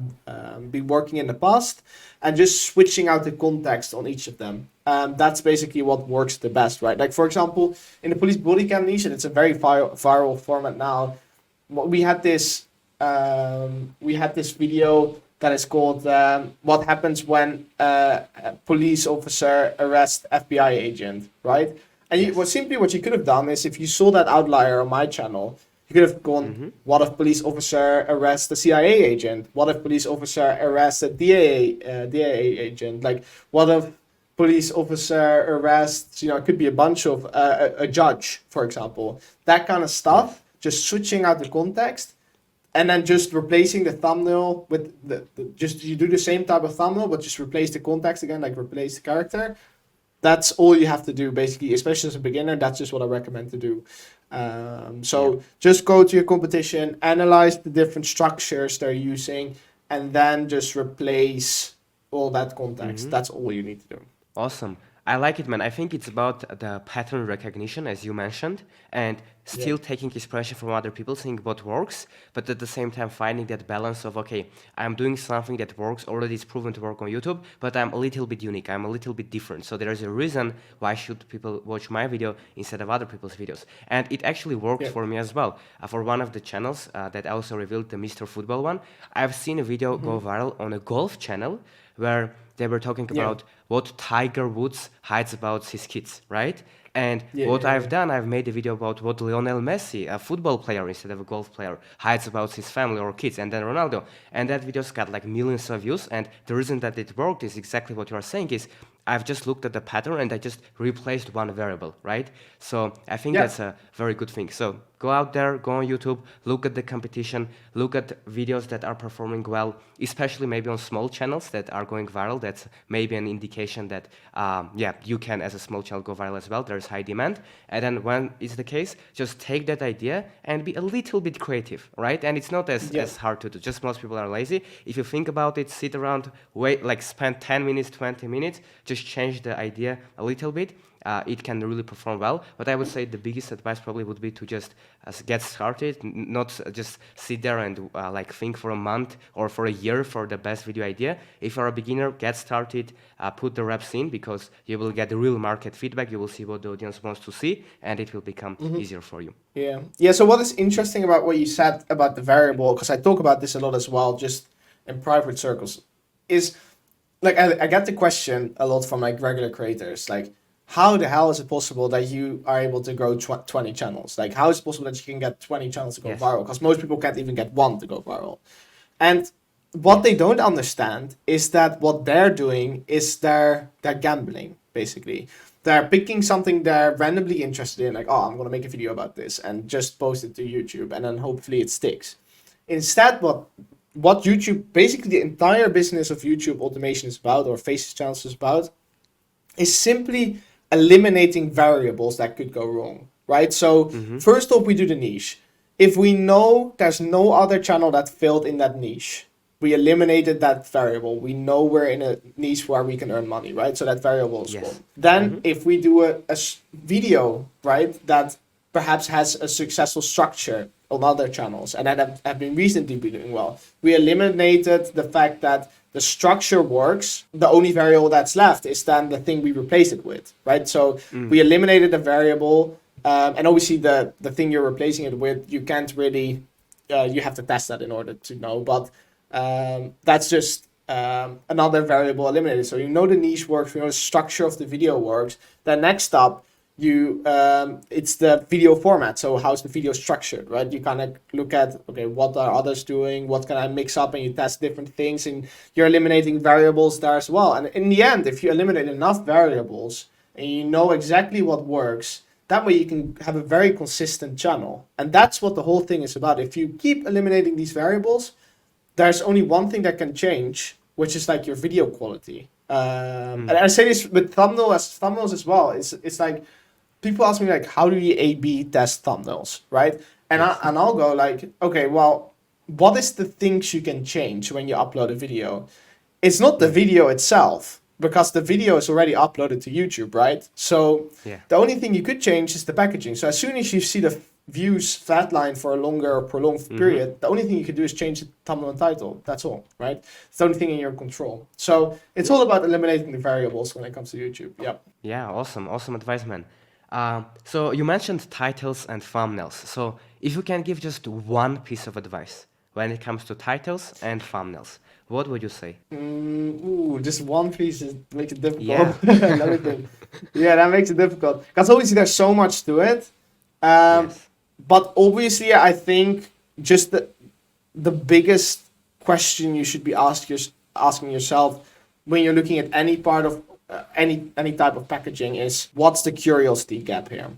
been working in the past, and just switching out the context on each of them. That's basically what works the best, right? Like for example, in the police body cam niche, and it's a very viral format now. We had this video that is called "What Happens When a Police Officer Arrests FBI Agent," right? And Yes. what you could have done is, if you saw that outlier on my channel, you could have gone, what if police officer arrests a CIA agent? What if police officer arrests a DAA agent? Like, what if police officer arrests, it could be a bunch of, a judge, for example. That kind of stuff, just switching out the context, and then just replacing the thumbnail with just you do the same type of thumbnail, but just replace the context again, like replace the character. That's all you have to do, basically, especially as a beginner. That's just what I recommend to do. Just go to your competition, analyze the different structures they're using, and then just replace all that context. That's all you need to do. Awesome. I like it, man. I think it's about the pattern recognition, as you mentioned, and still taking inspiration from other people, seeing what works, but at the same time finding that balance of, okay, I'm doing something that works, already it's proven to work on YouTube, but I'm a little bit unique, I'm a little bit different. So there is a reason why should people watch my video instead of other people's videos. And it actually worked for me as well. For one of the channels that I also revealed, the Mr. Football one, I've seen a video go viral on a golf channel where they were talking about what Tiger Woods hides about his kids, right? And I've done, I've made a video about what Lionel Messi, a football player instead of a golf player, hides about his family or kids, and then Ronaldo. And that video's got like millions of views, and the reason that it worked is exactly what you are saying is, I've just looked at the pattern and I just replaced one variable, right? So I think that's a very good thing. So go out there, go on YouTube, look at the competition, look at videos that are performing well, especially maybe on small channels that are going viral. That's maybe an indication that, you can, as a small channel, go viral as well. There's high demand. And then when it's the case, just take that idea and be a little bit creative, right? And it's not as hard to do. Just most people are lazy. If you think about it, sit around, wait, like spend 10 minutes, 20 minutes, just change the idea a little bit. It can really perform well. But I would say the biggest advice probably would be to just get started, not just sit there and think for a month or for a year for the best video idea. If you're a beginner, get started, put the reps in, because you will get the real market feedback. You will see what the audience wants to see, and it will become easier for you. Yeah. So what is interesting about what you said about the variable, because I talk about this a lot as well, just in private circles, is like I get the question a lot from like regular creators, like, how the hell is it possible that you are able to grow 20 channels? Like, how is it possible that you can get 20 channels to go viral? Because most people can't even get one to go viral. And what they don't understand is that what they're doing is they're gambling, basically. They're picking something they're randomly interested in, like, oh, I'm going to make a video about this and just post it to YouTube, and then hopefully it sticks. Instead, what YouTube, basically the entire business of YouTube automation is about, or Faceless Channels is about, is simply eliminating variables that could go wrong, right? So first off, we do the niche. If we know there's no other channel that failed in that niche, we eliminated that variable. We know we're in a niche where we can earn money, right? So that variable is gone. Then if we do a video, right, that perhaps has a successful structure on other channels and that have been recently doing well, we eliminated the fact that the structure works. The only variable that's left is then the thing we replace it with, right? So we eliminated the variable, and obviously the thing you're replacing it with, you can't really, you have to test that in order to know, but that's just another variable eliminated. So you know the niche works, you know the structure of the video works. Then next up, it's the video format. So how's the video structured, right? You kind of look at, okay, what are others doing? What can I mix up? And you test different things, and you're eliminating variables there as well. And in the end, if you eliminate enough variables and you know exactly what works, that way you can have a very consistent channel. And that's what the whole thing is about. If you keep eliminating these variables, there's only one thing that can change, which is like your video quality. And I say this with thumbnails as well. It's like, people ask me like, how do you A/B test thumbnails, right? And I'll go like, okay, well, what is the things you can change when you upload a video? It's not the video itself, because the video is already uploaded to YouTube, right? So the only thing you could change is the packaging. So as soon as you see the views flatline for a longer or prolonged period, the only thing you can do is change the thumbnail and title. That's all, right? It's the only thing in your control. So it's all about eliminating the variables when it comes to YouTube. Yep. Yeah, awesome advice, man. So you mentioned titles and thumbnails. So if you can give just one piece of advice when it comes to titles and thumbnails, what would you say? Just one piece makes it difficult. Yeah. Let me think. Yeah, that makes it difficult. Because obviously there's so much to it. Yes. But obviously, I think just the biggest question you should be asking yourself when you're looking at any part of any type of packaging is, what's the curiosity gap here,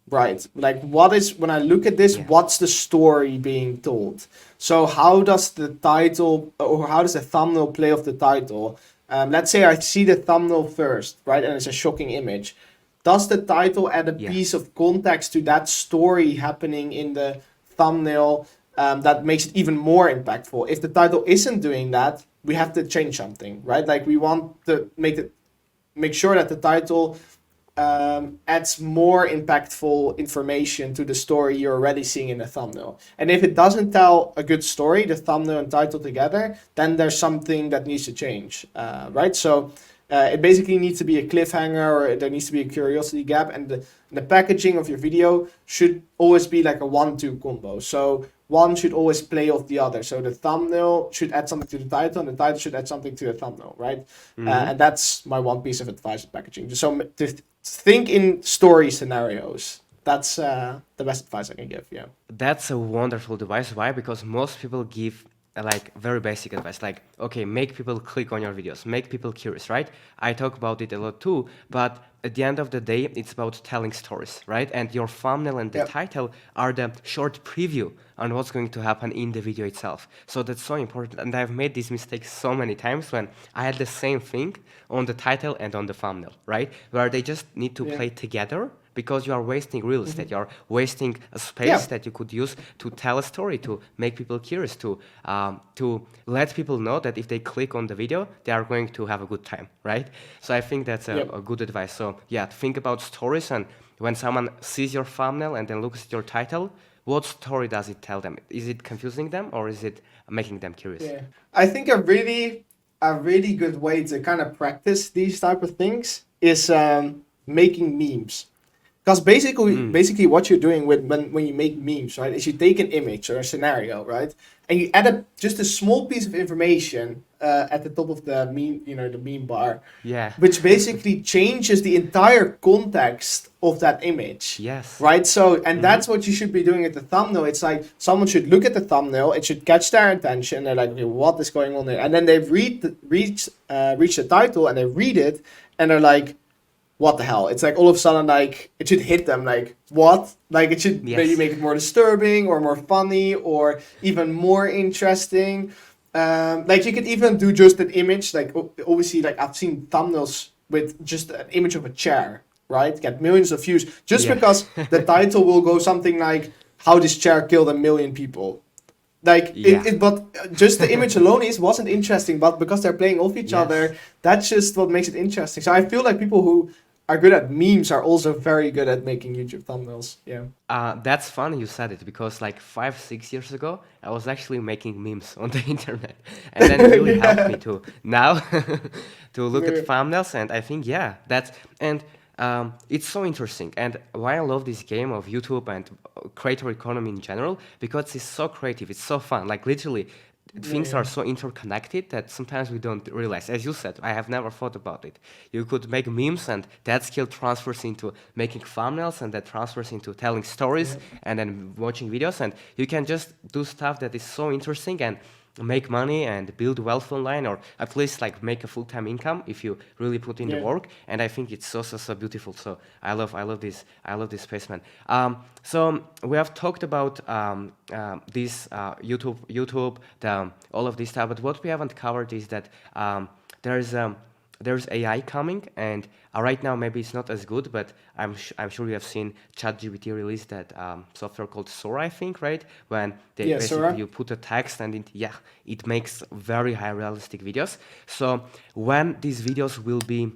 right? Like, what is, when I look at this, Yeah. what's the story being told? So how does the title, or how does the thumbnail play off the title? Let's say I see the thumbnail first, right, and it's a shocking image. Does the title add a Yeah. piece of context to that story happening in the thumbnail that makes it even more impactful? If the title isn't doing that, we have to change something, right? Like, we want to make sure that the title adds more impactful information to the story you're already seeing in the thumbnail. And if it doesn't tell a good story, the thumbnail and title together, then there's something that needs to change, right? So it basically needs to be a cliffhanger, or there needs to be a curiosity gap, and the packaging of your video should always be like a 1-2 combo. So one should always play off the other. So the thumbnail should add something to the title, and the title should add something to the thumbnail, right? And that's my one piece of advice with packaging. So to think in story scenarios. That's the best advice I can give. Yeah. That's a wonderful advice. Why? Because most people give like very basic advice, like, okay, make people click on your videos, make people curious, right? I talk about it a lot too, but at the end of the day, it's about telling stories, right? And your thumbnail and the Yep. title are the short preview on what's going to happen in the video itself. So that's so important. And I've made this mistake so many times when I had the same thing on the title and on the thumbnail, right? Where they just need to Yeah. play together, because you are wasting real estate. You are wasting a space Yeah. that you could use to tell a story, to make people curious, to let people know that if they click on the video, they are going to have a good time, right? So I think that's Yep. a good advice. So yeah, think about stories, and when someone sees your thumbnail and then looks at your title, what story does it tell them? Is it confusing them, or is it making them curious? Yeah. I think a really good way to kind of practice these type of things is making memes. Because basically what you're doing when you make memes, right, is you take an image or a scenario, right, and you add just a small piece of information at the top of the meme, the meme bar, Yeah. which basically changes the entire context of that image. Yes. Right. So, and that's what you should be doing at the thumbnail. It's like someone should look at the thumbnail, it should catch their attention. They're like, okay, what is going on there? And then they reach the title, and they read it, and they're like, what the hell? It's like all of a sudden, like, it should hit them like, what? Like, it should Yes. maybe make it more disturbing or more funny or even more interesting. Like, you could even do just an image. Like, obviously, like, I've seen thumbnails with just an image of a chair, right? Get millions of views just Yeah. because the title will go something like, how this chair killed 1 million people. Like, Yeah. but just the image alone wasn't interesting, but because they're playing off each Yes. other, that's just what makes it interesting. So I feel like people who are good at memes are also very good at making YouTube thumbnails. Yeah. That's funny you said it, because like 5-6 years ago, I was actually making memes on the internet, and then it really helped me to now to look Yeah. at thumbnails. And I think, yeah, it's so interesting. And why I love this game of YouTube and creator economy in general, because it's so creative, it's so fun. Like, literally, things are so interconnected that sometimes we don't realize. As you said, I have never thought about it. You could make memes, and that skill transfers into making thumbnails, and that transfers into telling stories, and then watching videos. And you can just do stuff that is so interesting and make money and build wealth online, or at least like make a full-time income if you really put in the Yeah. work. And I think it's so beautiful. So I love this space, man. So we have talked about this YouTube, all of this stuff, but what we haven't covered is that there's AI coming, and right now maybe it's not as good, but I'm sure you have seen ChatGPT release that software called Sora, I think, right? When they Yeah, basically Sora. you put a text, and it makes very high realistic videos. So when these videos will be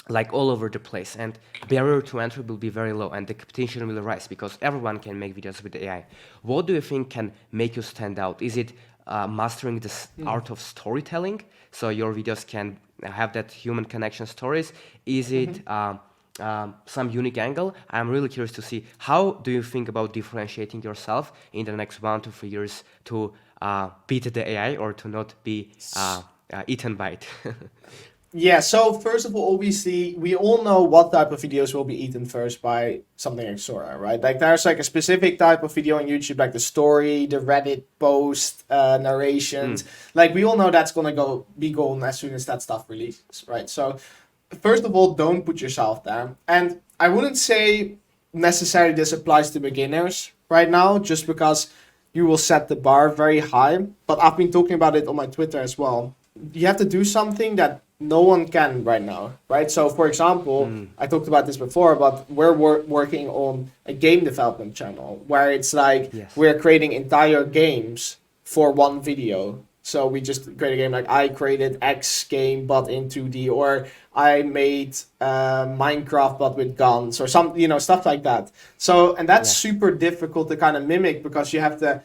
like all over the place, and barrier to entry will be very low, and the competition will rise because everyone can make videos with AI. What do you think can make you stand out? Is it mastering this art of storytelling, so your videos can have that human connection stories? Is it some unique angle? I'm really curious to see, how do you think about differentiating yourself in the next 1 to 3 years to beat the AI, or to not be eaten by it? Yeah, so first of all, obviously, we all know what type of videos will be eaten first by something like Sora, right? Like, there's like a specific type of video on YouTube, like the story, the Reddit post, narrations. Like, we all know that's gonna be gone as soon as that stuff releases, right? So, first of all, don't put yourself there. And I wouldn't say necessarily this applies to beginners right now, just because you will set the bar very high. But I've been talking about it on my Twitter as well. You have to do something that no one can right now, right? So, for example, I talked about this before, but we're working on a game development channel where it's like we're creating entire games for one video. So we just create a game, like I created X game but in 2D, or I made Minecraft but with guns, or some, stuff like that. So, and that's super difficult to kind of mimic, because you have to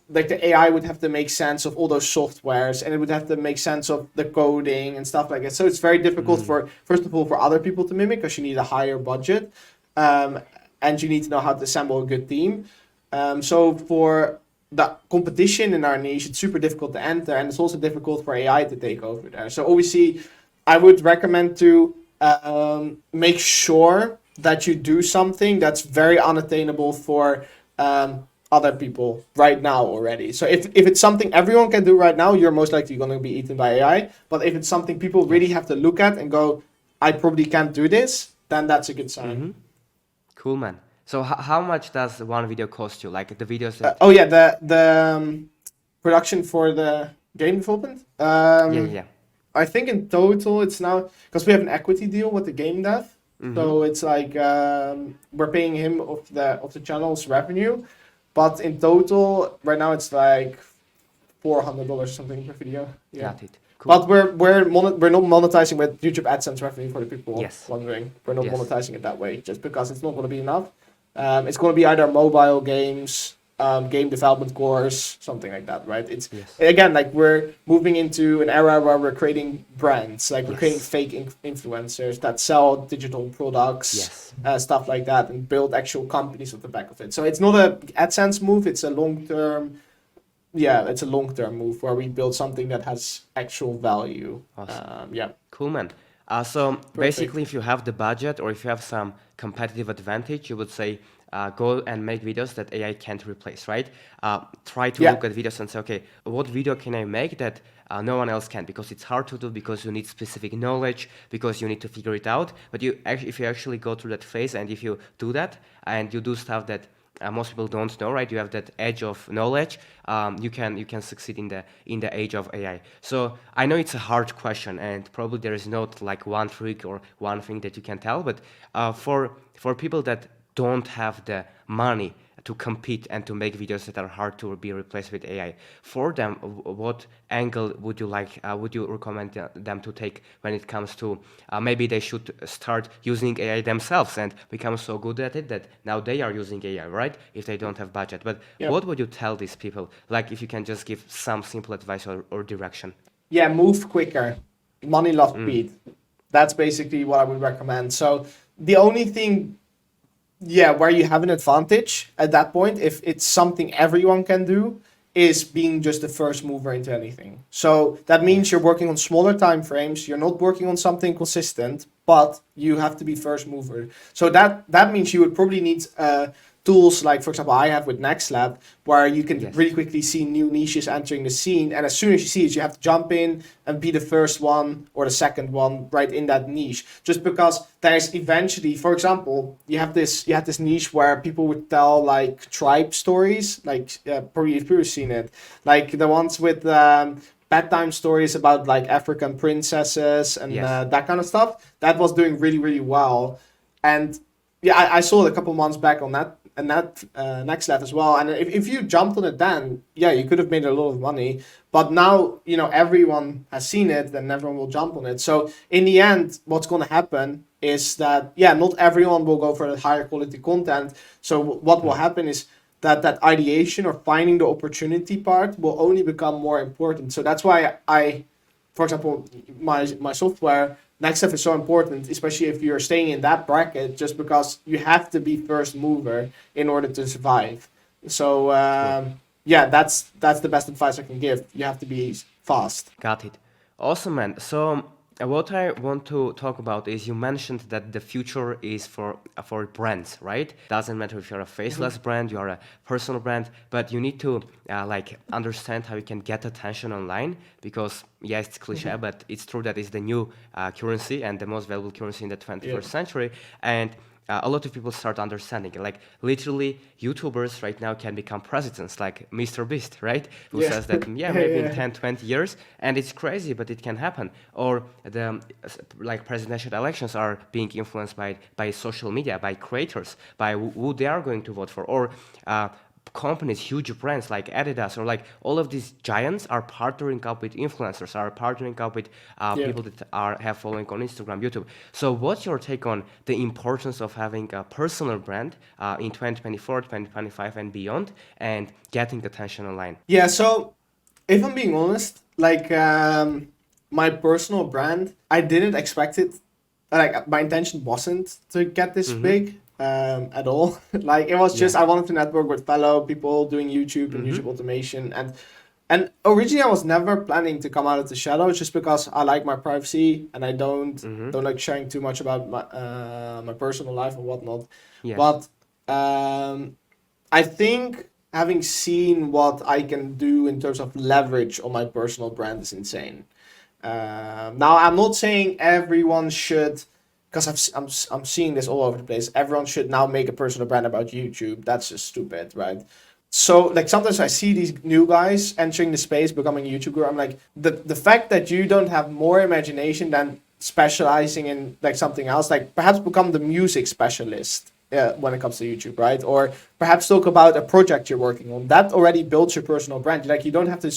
the AI would have to make sense of all those softwares, and it would have to make sense of the coding and stuff like that. So it's very difficult first of all, for other people to mimic, because you need a higher budget, and you need to know how to assemble a good team. So for the competition in our niche, it's super difficult to enter, and it's also difficult for AI to take over there. So obviously, I would recommend to make sure that you do something that's very unattainable for other people right now already. So if it's something everyone can do right now, you're most likely going to be eaten by AI. But if it's something people really have to look at and go, I probably can't do this, then that's a good sign. Cool, man. So how much does one video cost you? Like the videos that... the production for the game development. I think in total it's now, because we have an equity deal with the game dev, so it's like we're paying him of the channel's revenue, but in total right now it's like $400 or something per video. Yeah. Got it. Cool. But we're not monetizing with YouTube AdSense revenue, for the people wondering. We're not monetizing it that way, just because it's not going to be enough. It's going to be either mobile games, game development course, something like that, right? It's again, like, we're moving into an era where we're creating brands, like we're creating fake influencers that sell digital products, stuff like that, and build actual companies at the back of it. So it's not a AdSense move; it's a long-term. Yeah, it's a long-term move where we build something that has actual value. Awesome. Cool, man. So basically, if you have the budget, or if you have some competitive advantage, you would say, go and make videos that AI can't replace, right? Try to look at videos and say, okay, what video can I make that no one else can? Because it's hard to do, because you need specific knowledge, because you need to figure it out. But if you actually go through that phase, and if you do that, and you do stuff that most people don't know, right? You have that edge of knowledge. You can succeed in the age of AI. So I know it's a hard question, and probably there is not like one trick or one thing that you can tell. But for people that don't have the money to compete and to make videos that are hard to be replaced with AI, for them, what angle would you recommend them to take when it comes to maybe they should start using AI themselves and become so good at it that now they are using AI, right? If they don't have budget. But what would you tell these people? Like, if you can just give some simple advice or direction. Yeah, move quicker. Money loves speed. That's basically what I would recommend. So the only thing where you have an advantage at that point, if it's something everyone can do, is being just the first mover into anything. So that means you're working on smaller time frames, you're not working on something consistent, but you have to be first mover. So that means you would probably need tools like, for example, I have with NextLab, where you can really quickly see new niches entering the scene, and as soon as you see it, you have to jump in and be the first one or the second one right in that niche. Just because there's eventually, for example, you have this niche where people would tell like tribe stories, like probably you've seen it, like the ones with bedtime stories about like African princesses and that kind of stuff. That was doing really, really well, and I saw it a couple months back on that next level as well. And if you jumped on it then, yeah, you could have made a lot of money. But now, everyone has seen it and everyone will jump on it. So in the end, what's going to happen is that, yeah, not everyone will go for the higher quality content. So what will happen is that ideation or finding the opportunity part will only become more important. So that's why for example, my software, Next Step is so important, especially if you're staying in that bracket, just because you have to be first mover in order to survive. So yeah, that's the best advice I can give. You have to be fast. Got it. Awesome, man. So what I want to talk about is you mentioned that the future is for brands, right? Doesn't matter if you're a faceless brand, you're a personal brand, but you need to like understand how you can get attention online because yeah, it's cliche, but it's true that it's the new currency and the most valuable currency in the 21st century. And a lot of people start understanding it. Like literally, YouTubers right now can become presidents, like MrBeast, right? Who says that, yeah, maybe in 10, 20 years, and it's crazy, but it can happen. Or the like presidential elections are being influenced by social media, by creators, by who they are going to vote for, or companies, huge brands like Adidas or like all of these giants are partnering up with influencers, are partnering up with people that have following on Instagram, YouTube. So what's your take on the importance of having a personal brand in 2024, 2025 and beyond and getting attention online? Yeah, so if I'm being honest, like my personal brand, I didn't expect it. Like my intention wasn't to get this big. At all. Like it was just I wanted to network with fellow people doing YouTube and YouTube automation, and originally I was never planning to come out of the shadows just because I like my privacy and I don't like sharing too much about my personal life and whatnot. Yes. But I think having seen what I can do in terms of leverage on my personal brand is insane. Now I'm not saying everyone should, because I'm seeing this all over the place. Everyone should now make a personal brand about YouTube. That's just stupid, right? So like sometimes I see these new guys entering the space, becoming a YouTuber. I'm like, the fact that you don't have more imagination than specializing in like something else, like perhaps become the music specialist when it comes to YouTube, right? Or perhaps talk about a project you're working on. That already builds your personal brand. Like you don't have to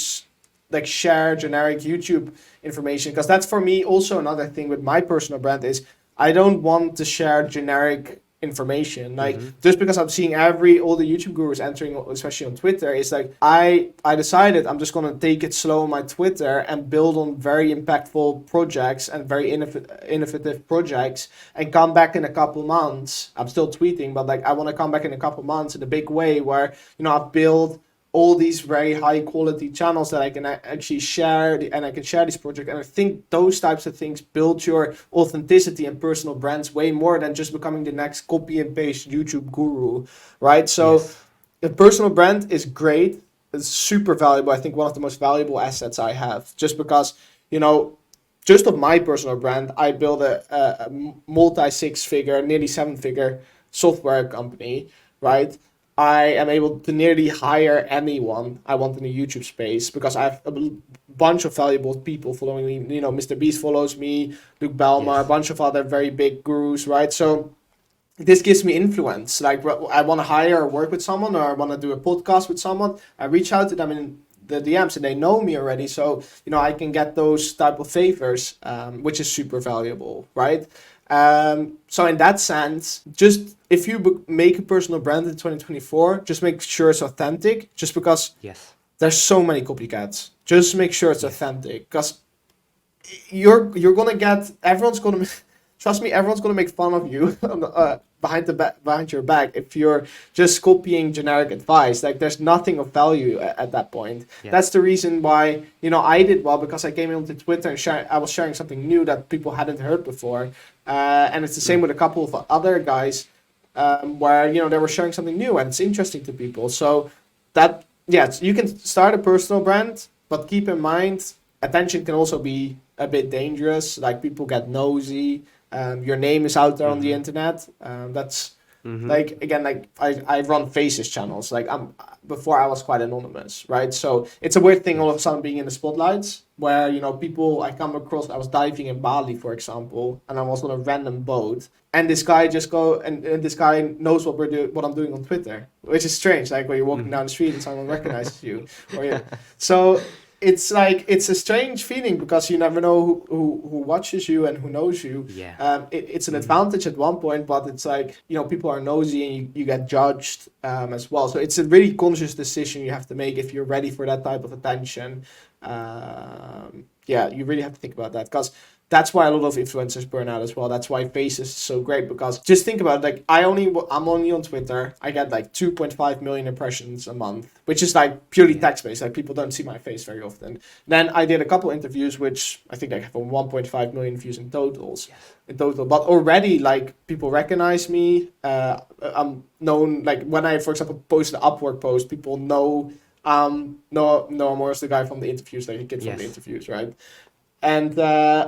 like share generic YouTube information, because that's for me also another thing with my personal brand is I don't want to share generic information. Like just because I'm seeing all the YouTube gurus entering, especially on Twitter, it's like I decided I'm just gonna take it slow on my Twitter and build on very impactful projects and very innovative projects and come back in a couple months. I'm still tweeting, but like I want to come back in a couple months in a big way where I've built all these very high quality channels that I can actually share, and I can share this project. And I think those types of things build your authenticity and personal brands way more than just becoming the next copy and paste YouTube guru, right? So a personal brand is great. It's super valuable. I think one of the most valuable assets I have, just because, just of my personal brand, I built a multi-6-figure, nearly 7-figure software company, right? I am able to nearly hire anyone I want in the YouTube space because I have a bunch of valuable people following me. MrBeast follows me, Luke Belmar, a bunch of other very big gurus, right? So this gives me influence. Like I want to hire or work with someone, or I want to do a podcast with someone. I reach out to them in the DMs and they know me already. So, I can get those type of favors, which is super valuable, right? So in that sense, just if you make a personal brand in 2024, just make sure it's authentic. Just because there's so many copycats, just make sure it's authentic. Because you're gonna get everyone's gonna trust me, everyone's gonna make fun of you behind your back if you're just copying generic advice. Like there's nothing of value at that point. That's the reason why I did well, because I came onto Twitter and I was sharing something new that people hadn't heard before. And it's the same with a couple of other guys where they were sharing something new and it's interesting to people. So that you can start a personal brand, but keep in mind attention can also be a bit dangerous. Like people get nosy. Your name is out there on the internet. That's Mm-hmm. Like again, like I run Faces channels. Like before I was quite anonymous, right? So it's a weird thing all of a Yes. sudden being in the spotlights where, you know, people I come across. I was diving in Bali, for example, and I was on a random boat, and this guy just and this guy knows what I'm doing on Twitter, which is strange. Like when you're walking Mm-hmm. down the street and someone recognizes you, or you, so it's like it's a strange feeling because you never know who watches you and who knows you. Yeah. It's an Mm-hmm. advantage at one point, but it's like, you know, people are nosy and you get judged as well. So it's a really conscious decision you have to make if you're ready for that type of attention. Yeah, you really have to think about that because that's why a lot of influencers burn out as well. That's why Faces is so great because just think about it, like I'm only on Twitter. I get like 2.5 million impressions a month, which is like purely Yeah. text based. Like people don't see my face very often. Then I did a couple interviews, which I think I have 1.5 million views Yes. in total. But already, like people recognize me. I'm known. Like when I, for example, post an Upwork post, people know. No, Morris, the guy from the interviews, like the kid from the Yes. interviews, right? And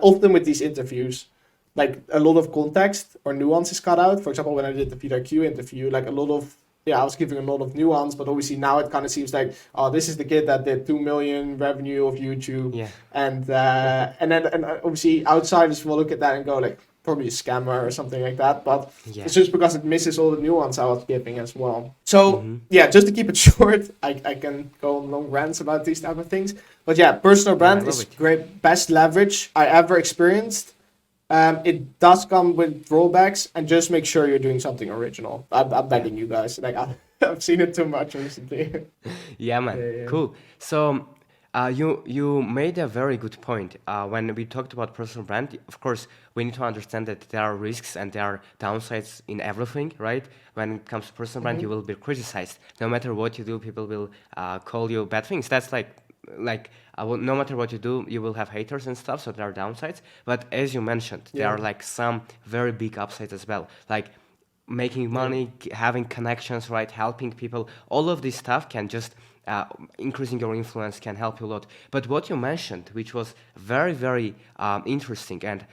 often with these interviews, like a lot of context or nuance is cut out. For example, when I did the VDQ interview, like a lot of I was giving a lot of nuance, but obviously now it kind of seems like, oh, this is the kid that did 2 million revenue of YouTube, Yeah. and obviously outsiders will look at that and go like probably a scammer or something like that. But Yeah. it's just because it misses all the nuance I was giving as well. So Mm-hmm. yeah, just to keep it short, I can go on long rants about these type of things. But yeah, personal No, I brand love is it. great, best leverage I ever experienced. It does come with drawbacks, and just make sure you're doing something original. I'm Yeah. begging you guys. Like I've seen it too much recently. Yeah, man. Yeah, yeah. Cool. So, you made a very good point. When we talked about personal brand, of course, we need to understand that there are risks and there are downsides in everything, right? When it comes to personal brand, you Mm-hmm. will be criticized. No matter what you do, people will call you bad things. That's no matter what you do, you will have haters and stuff. So there are downsides. But as you mentioned, there Yeah, are like some very big upsides as well. Like making yeah. money, having connections, right, helping people, all of this stuff can just increasing your influence can help you a lot. But what you mentioned, which was very, very interesting, and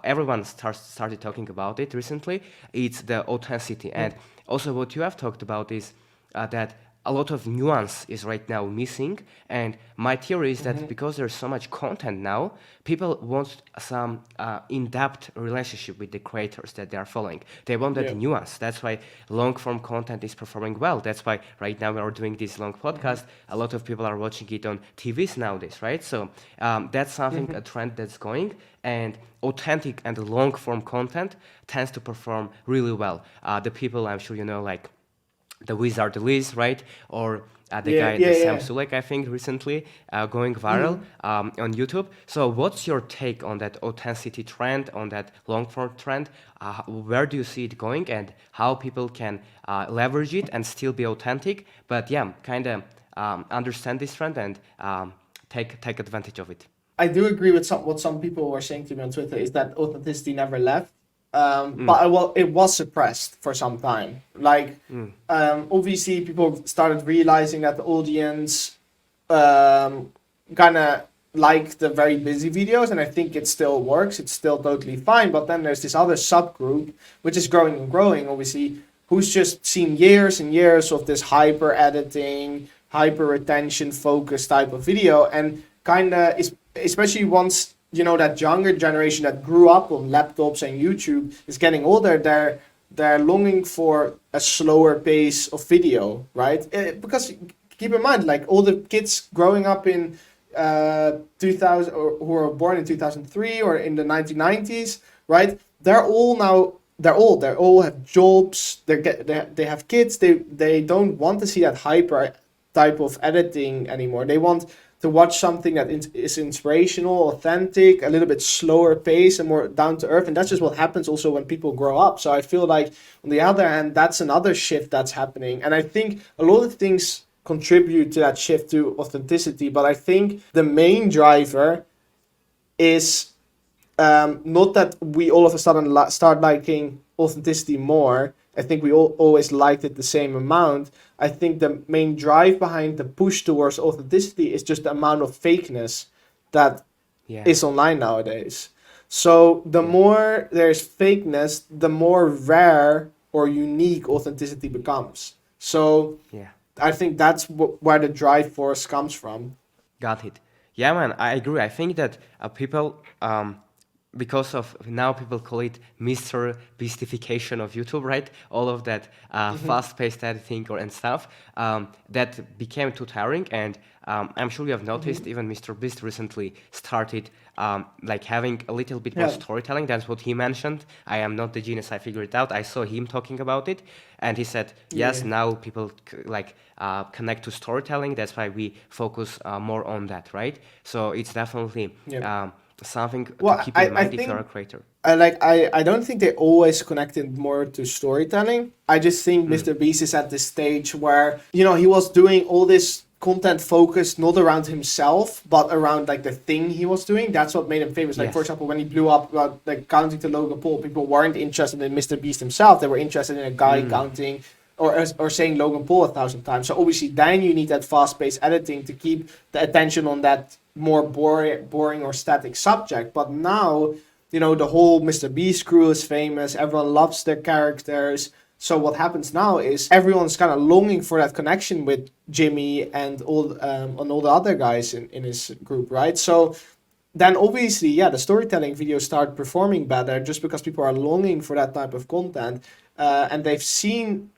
everyone started talking about it recently, it's the authenticity. Mm-hmm. And also what you have talked about is that a lot of nuance is right now missing. And my theory is that Mm-hmm. because there's so much content now, people want some in-depth relationship with the creators that they are following. They want that Yeah. nuance. That's why long-form content is performing well. That's why right now we are doing this long Mm-hmm. podcast. A lot of people are watching it on TVs nowadays, right? So that's something, Mm-hmm. a trend that's going. And authentic and long-form content tends to perform really well. The people, I'm sure you know, like the Wizard Liz, right? Or the Yeah, guy, yeah, the Sam yeah. Sulek, I think, recently going viral Mm-hmm. on YouTube. So, what's your take on that authenticity trend, on that long form trend? Where do you see it going, and how people can leverage it and still be authentic? But yeah, kind of understand this trend and take advantage of it. I do agree with what some people were saying to me on Twitter is that authenticity never left. Mm, It was suppressed for some time. Like, mm, obviously, people started realizing that the audience um, kind of like the very busy videos, and I think it still works. It's still totally fine. But then there's this other subgroup, which is growing and growing, obviously, who's just seen years and years of this hyper editing, hyper attention focused type of video, and kind of is especially once you know that younger generation that grew up on laptops and YouTube is getting older. They're longing for a slower pace of video, right? Because keep in mind, like all the kids growing up in 2000 or who were born in 2003 or in the 1990s, right? They're all now they all have jobs. They have kids. They don't want to see that hyper type of editing anymore. They want to watch something that is inspirational, authentic, a little bit slower pace, and more down to earth. And that's just what happens also when people grow up. So I feel like, on the other hand, that's another shift that's happening. And I think a lot of things contribute to that shift to authenticity. But I think the main driver is not that we all of a sudden start liking authenticity more. I think we all always liked it the same amount. I think the main drive behind the push towards authenticity is just the amount of fakeness that yeah, is online nowadays. So the yeah, more there's fakeness, the more rare. or unique authenticity becomes. So Yeah. I think that's where the drive force comes from. Got it. Yeah, man, I agree. I think that people, because of now people call it Mr. Beastification of YouTube, right? All of that fast-paced editing and stuff that became too tiring. And I'm sure you have noticed even Mr. Beast recently started like having a little bit more Yeah. storytelling. That's what he mentioned. I am not the genius. I figured it out. I saw him talking about it, and he said, yes, Yeah. now people connect to storytelling. That's why we focus more on that, right? So it's definitely Yeah. something to Well, keep in I mind if you're a think creator. I don't think they always connected more to storytelling. I just think Mr. Beast is at this stage where, he was doing all this content focused not around himself, but around like the thing he was doing. That's what made him famous. Like, for Yes. example, when he blew up like counting to Logan Paul, people weren't interested in Mr. Beast himself. They were interested in a guy counting or saying Logan Paul 1,000 times. So obviously then you need that fast-paced editing to keep the attention on that more boring or static subject. But now, the whole Mr. Beast crew is famous. Everyone loves their characters. So what happens now is everyone's kind of longing for that connection with Jimmy and all the other guys in his group, right? So then obviously, yeah, the storytelling videos start performing better just because people are longing for that type of content, and they've seen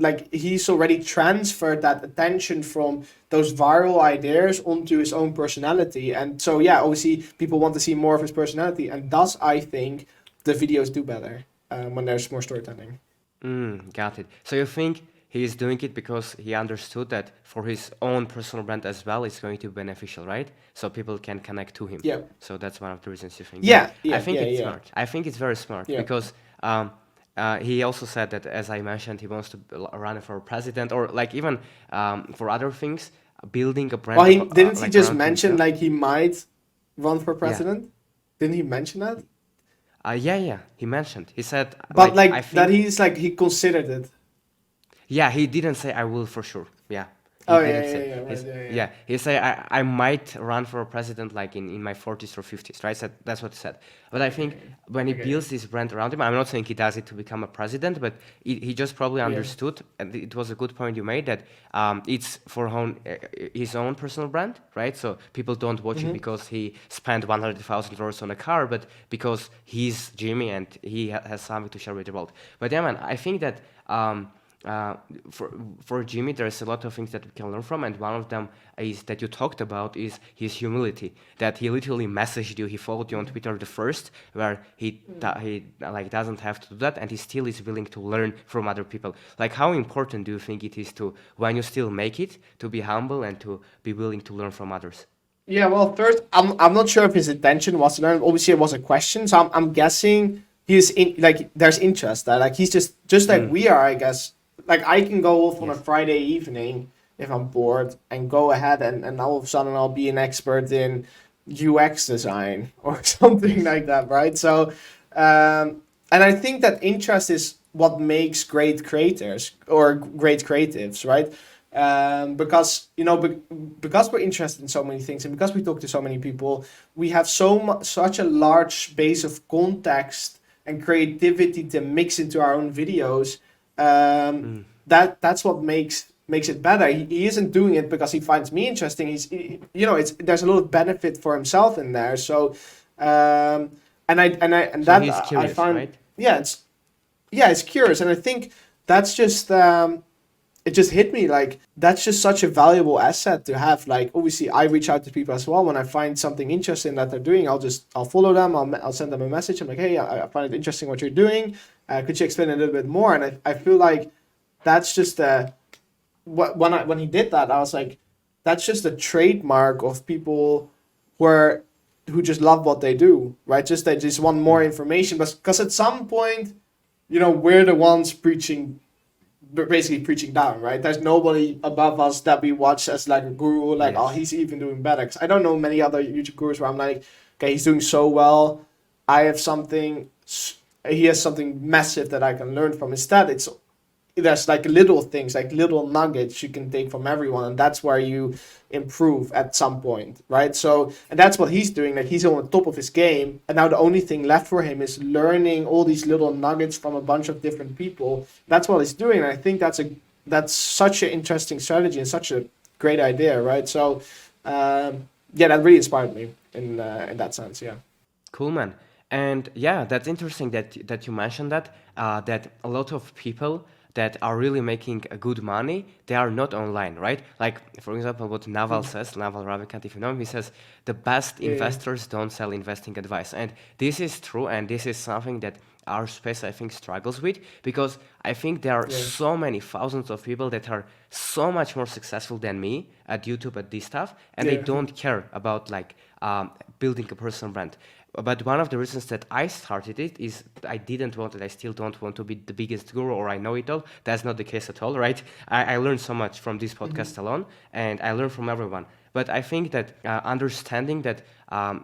like he's already transferred that attention from those viral ideas onto his own personality, and so yeah, obviously people want to see more of his personality, and thus I think the videos do better when there's more storytelling. Got it. So you think he is doing it because he understood that for his own personal brand as well, it's going to be beneficial, right? So people can connect to him. Yeah. So that's one of the reasons you think. Yeah, Yeah, I yeah, think yeah, it's yeah, smart. I think it's very smart yeah. because he also said that, as I mentioned, he wants to run for president or like even for other things, building a brand Well, didn't he like just around mention himself. like he might run for Yeah. president? Didn't he mention that? Yeah. He mentioned. He said But like I like that think. he considered it. Yeah, he didn't say I will for sure. Yeah, he Oh yeah, didn't yeah, say. yeah, right, He's, yeah, yeah. yeah, he said I might run for a president like in my 40s or 50s, right? So that's what he said. But I think Okay, when he okay, builds this brand around him, I'm not saying he does it to become a president, but he just probably yeah. understood, and it was a good point you made that it's for his own personal brand, right? So people don't watch it because he spent $100,000 on a car, but because he's Jimmy and he has something to share with the world. But yeah, man, I think that. Uh, for Jimmy, there's a lot of things that we can learn from, and one of them is that you talked about is his humility. That he literally messaged you, he followed you on Twitter the first, where he like doesn't have to do that, and he still is willing to learn from other people. Like, how important do you think it is to, when you still make it, to be humble and to be willing to learn from others? Yeah, well, first, I'm not sure if his intention was to learn. Obviously, it was a question, so I'm guessing he's in like there's interest there. Like he's just like we are, I guess. Like I can go off on a Yes. Friday evening if I'm bored and go ahead and all of a sudden I'll be an expert in UX design or something Yes. like that, right? So, and I think that interest is what makes great creators or great creatives, right? Because because we're interested in so many things and because we talk to so many people, we have such a large base of context and creativity to mix into our own videos. That's what makes it better. He isn't doing it because he finds me interesting. It's there's a lot of benefit for himself in there. So, and So that he's I curious, find right? it's curious, and I think that's just it just hit me like that's just such a valuable asset to have. Like obviously I reach out to people as well when I find something interesting that they're doing. I'll follow them. I'll send them a message. I'm like, hey, I find it interesting what you're doing. Could you explain a little bit more? And I feel like that's just when he did that, I was like, that's just a trademark of people who just love what they do, right? Just they just want more information, but because at some point, we're the ones basically preaching down, right? There's nobody above us that we watch as like a guru, like, oh, Yes. he's even doing better. Because I don't know many other YouTube gurus where I'm like, okay, he's doing so well. I have something, he has something massive that I can learn from. Instead, there's like little things, like little nuggets you can take from everyone, and that's where you improve at some point, right? So, and that's what he's doing. Like he's on the top of his game, and now the only thing left for him is learning all these little nuggets from a bunch of different people. That's what he's doing, and I think that's such an interesting strategy and such a great idea, right? So, yeah, that really inspired me in that sense. Yeah. Cool, man. And yeah, that's interesting that you mentioned that a lot of people that are really making good money, they are not online, right? Like, for example, what Naval says, Naval Ravikant, if you know him, he says, the best Yeah. investors don't sell investing advice. And this is true, and this is something that our space, I think, struggles with, because I think there are Yeah. so many thousands of people that are so much more successful than me at YouTube, at this stuff, and they Yeah. don't care about like building a personal brand. But one of the reasons that I started it is I didn't want it. I still don't want to be the biggest guru or I know it all. That's not the case at all, right? I learned so much from this podcast alone, and I learned from everyone. But I think that understanding that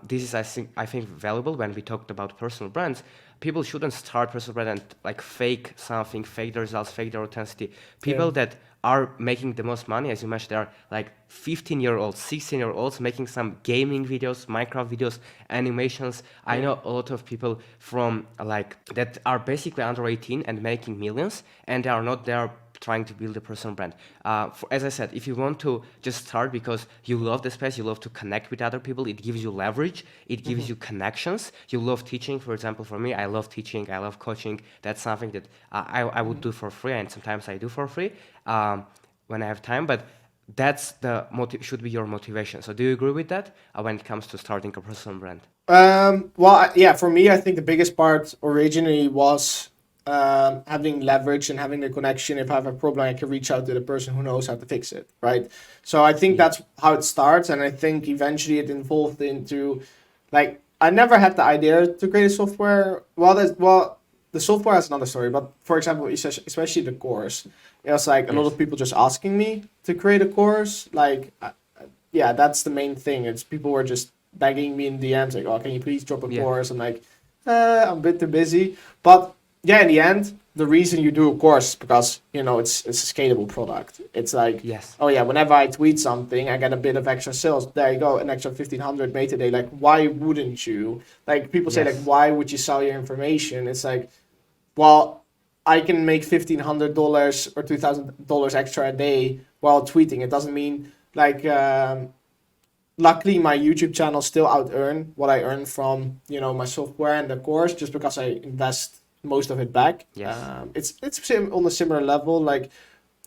this is, I think, valuable when we talked about personal brands. People shouldn't start personal brand and like fake something, fake the results, fake their authenticity. People Yeah. that are making the most money, as you mentioned, they are like 15-year-olds, 16-year-olds making some gaming videos, Minecraft videos, animations. I Yeah. know a lot of people from like that are basically under 18 and making millions, and they are not there trying to build a personal brand. As I said, if you want to just start because you love the space, you love to connect with other people, it gives you leverage, it gives you connections. You love teaching, for example, for me, I love teaching, I love coaching. That's something that I would do for free, and sometimes I do for free when I have time. But that's should be your motivation. So do you agree with that when it comes to starting a personal brand? Well, yeah, for me, I think the biggest part originally was having leverage and having the connection. If I have a problem, I can reach out to the person who knows how to fix it, right? So I think Yeah. that's how it starts, and I think eventually it evolved into, like, I never had the idea to create a software. The software is another story, but for example, especially the course, it was like a lot Yes. of people just asking me to create a course, like. Yeah, that's the main thing. It's people were just begging me in DMs like, "Oh, can you please drop a Yeah. course?" I'm like, I'm a bit too busy. But yeah, in the end, the reason you do a course is because it's a scalable product. It's like, Yes. oh yeah, whenever I tweet something, I get a bit of extra sales. There you go, an extra 1,500 made today. Like, why wouldn't you? Like people say, like, Yes. why would you sell your information? It's like, well, I can make $1,500 or $2,000 extra a day while tweeting. It doesn't mean like luckily my YouTube channel still out earn what I earn from my software and the course just because I invest most of it back. Yes. It's on a similar level. Like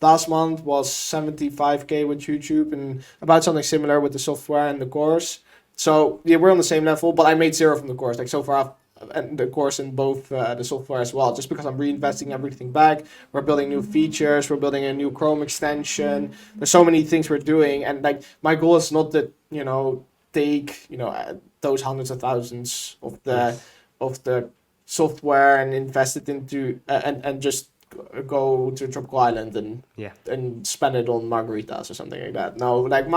last month was 75K with YouTube and about something similar with the software and the course. So yeah, we're on the same level, but I made zero from the course. Like so far, and the course in both the software as well, just because I'm reinvesting everything back. We're building new features. We're building a new Chrome extension. There's so many things we're doing, and like my goal is not to take those hundreds of thousands of Yes. the software and invest it into and just go to a tropical island Yeah. and spend it on margaritas or something like that. No, like